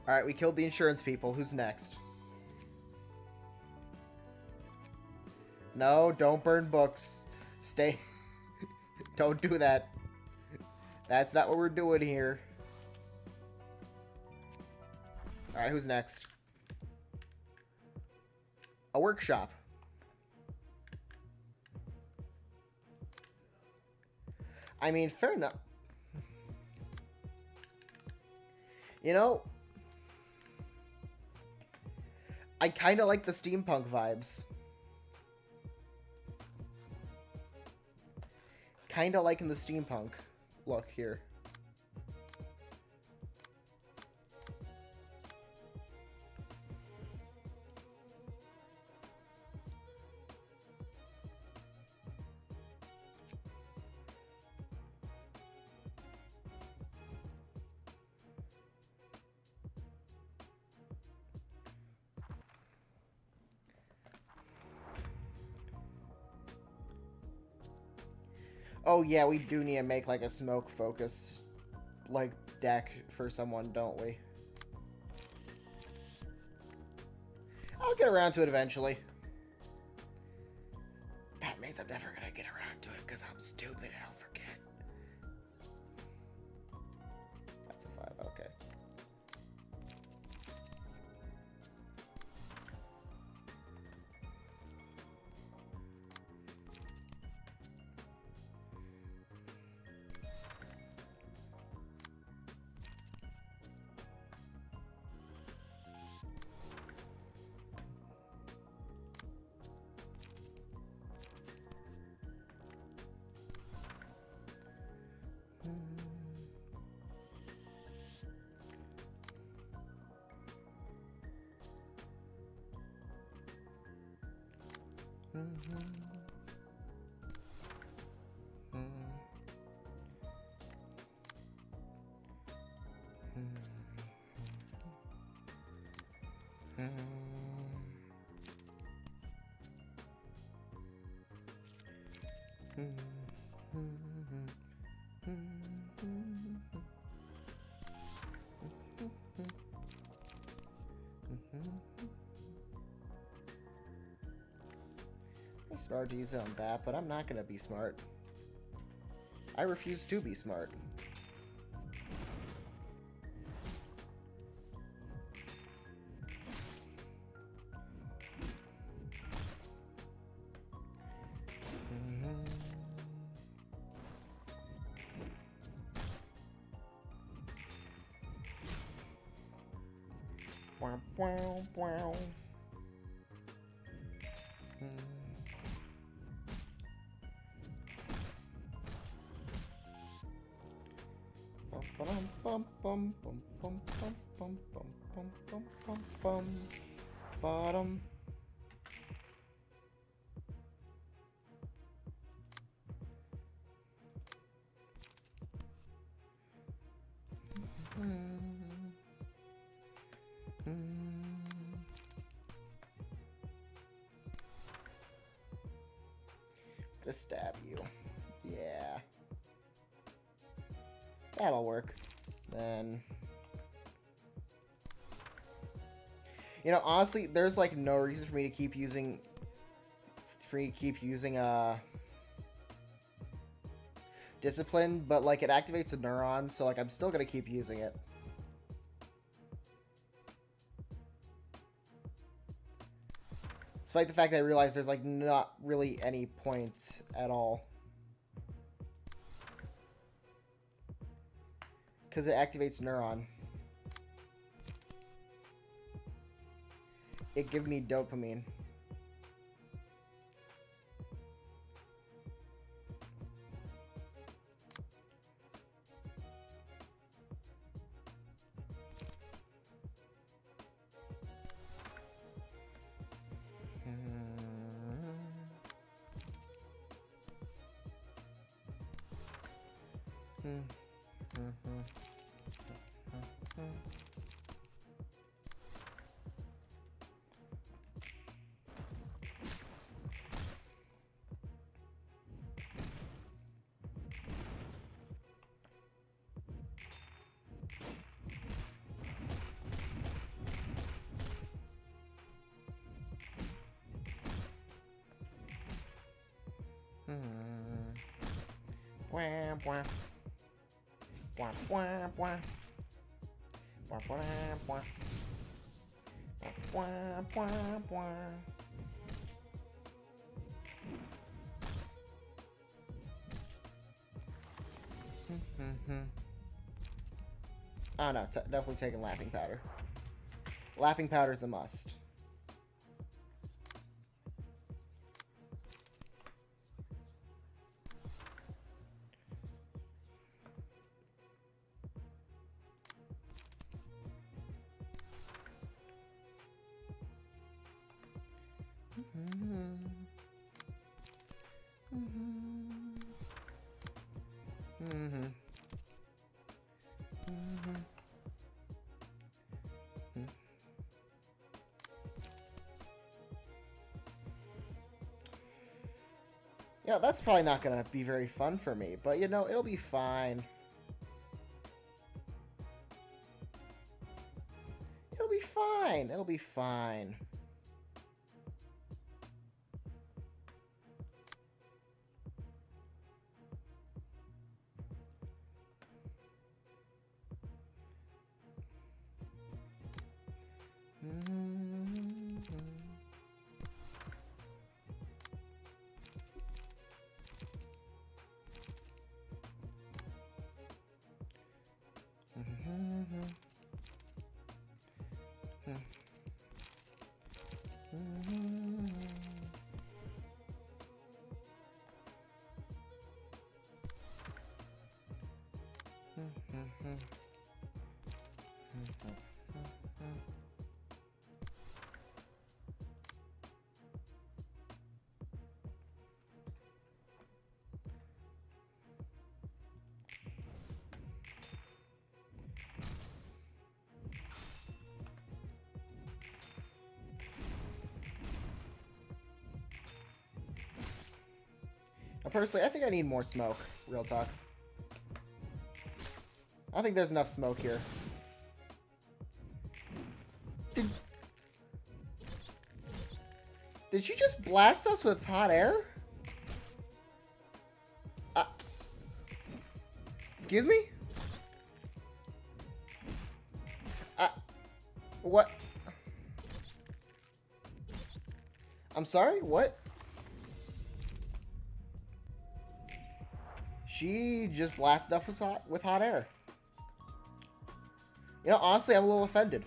Alright, we killed the insurance people. Who's next? No, don't burn books. Stay. Don't do that. That's not what we're doing here. Alright, who's next? A workshop. I mean, fair enough. You know, I kind of like the steampunk vibes. Kind of liking the steampunk look here. Oh yeah, we do need to make like a smoke focus like deck for someone, don't we? I'll get around to it eventually. That means I'm never gonna get around to it because I'm stupid and I'll forget. That's a 5, okay. I'm smart to use it on that, but I'm not gonna be smart. I refuse to be smart. Wow, wow, wow. Bottom. Gonna stab you. Yeah. That'll work. Then, you know, honestly, there's like no reason for me to keep using discipline, but like it activates a neuron, so like I'm still gonna keep using it. Despite the fact that I realize there's like not really any point at all. Because it activates neuron. It gives me dopamine. bwah, bwah. Bwah, bwah, bwah. Bwah, bwah, bwah. Bwah, bwah, bwah. Oh no, definitely taking laughing powder. Laughing powder's a must. Yeah, that's probably not gonna be very fun for me, but you know, it'll be fine. It'll be fine. It'll be fine. Personally, I think I need more smoke. Real talk. I think there's enough smoke here. Did she just blast us with hot air? Excuse me? What? I'm sorry? What? She just blasted us with hot air. You know, honestly, I'm a little offended.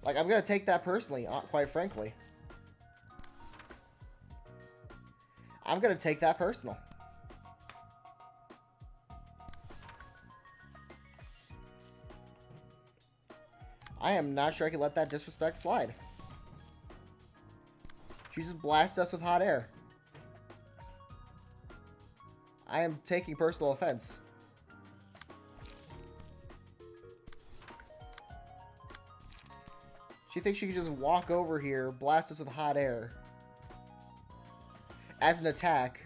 Like, I'm gonna take that personally, quite frankly. I'm gonna take that personal. I am not sure I can let that disrespect slide. She just blasted us with hot air. I am taking personal offense. She thinks she can just walk over here, blast us with hot air. As an attack.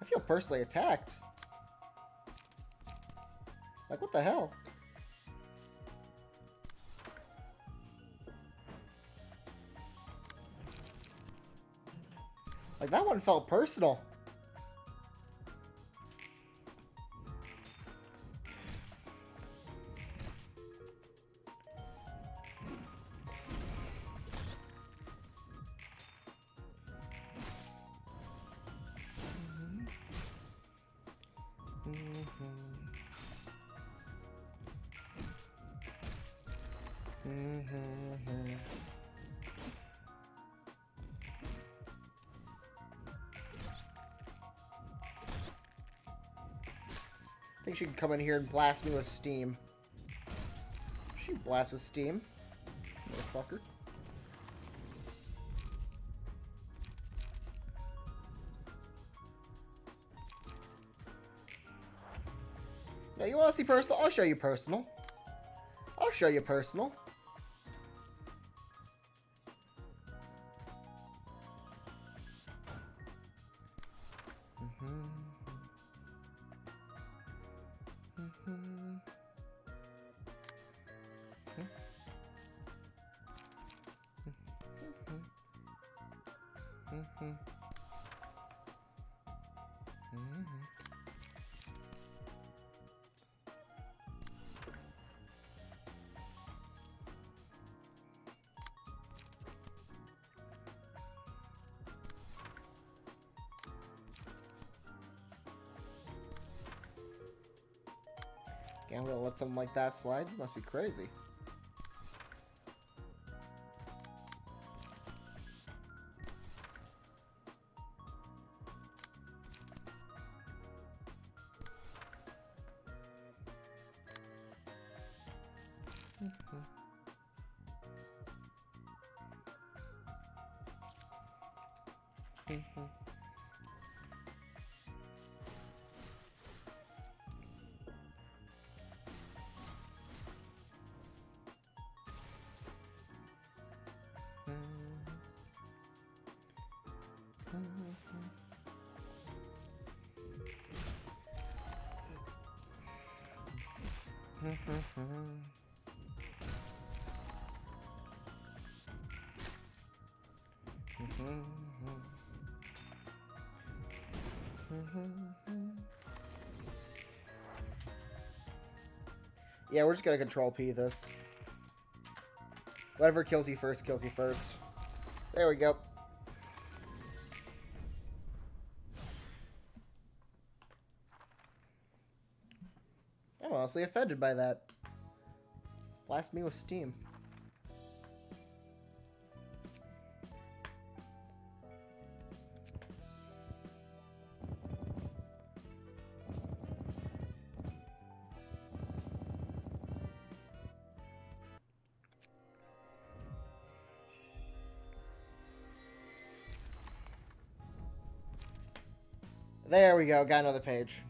I feel personally attacked. Like, what the hell? Like, that one felt personal. I think she can come in here and blast me with steam. She blast with steam. Motherfucker. Now, you want to see personal? I'll show you personal. I'll show you personal. Can't really let something like that slide. Must be crazy. Yeah, we're just gonna control P this. Whatever kills you first, kills you first. There we go. I'm honestly offended by that. Blast me with steam. There we go, got another page.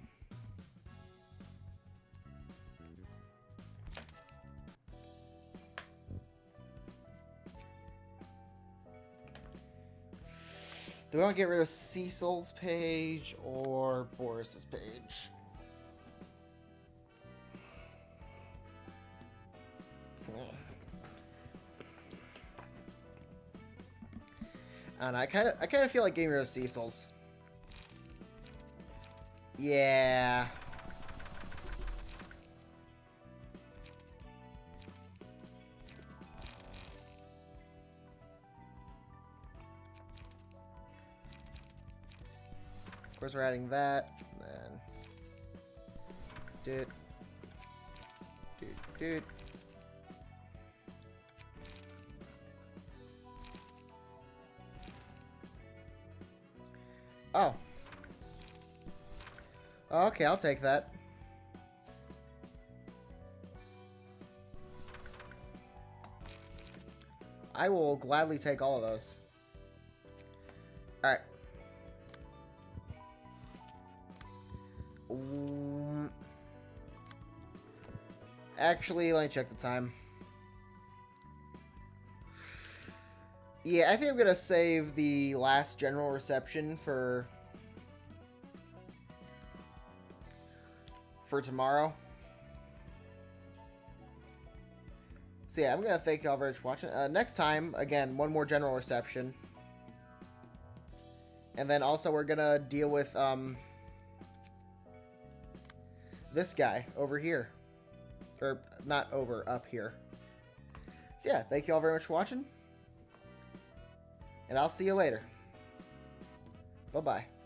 Do we want to get rid of Cecil's page or Boris's page? I don't know, I kind of feel like getting rid of Cecil's. Yeah. Of course, we're adding that. Then, dude. Oh. Okay, I'll take that. I will gladly take all of those. Alright. Actually, let me check the time. Yeah, I think I'm gonna save the last general reception for tomorrow. So yeah, I'm gonna thank y'all very much for watching. Next time, again, one more general reception. And then also we're gonna deal with this guy over here. Or not over, up here. So yeah, thank you all very much for watching. And I'll see you later. Bye-bye.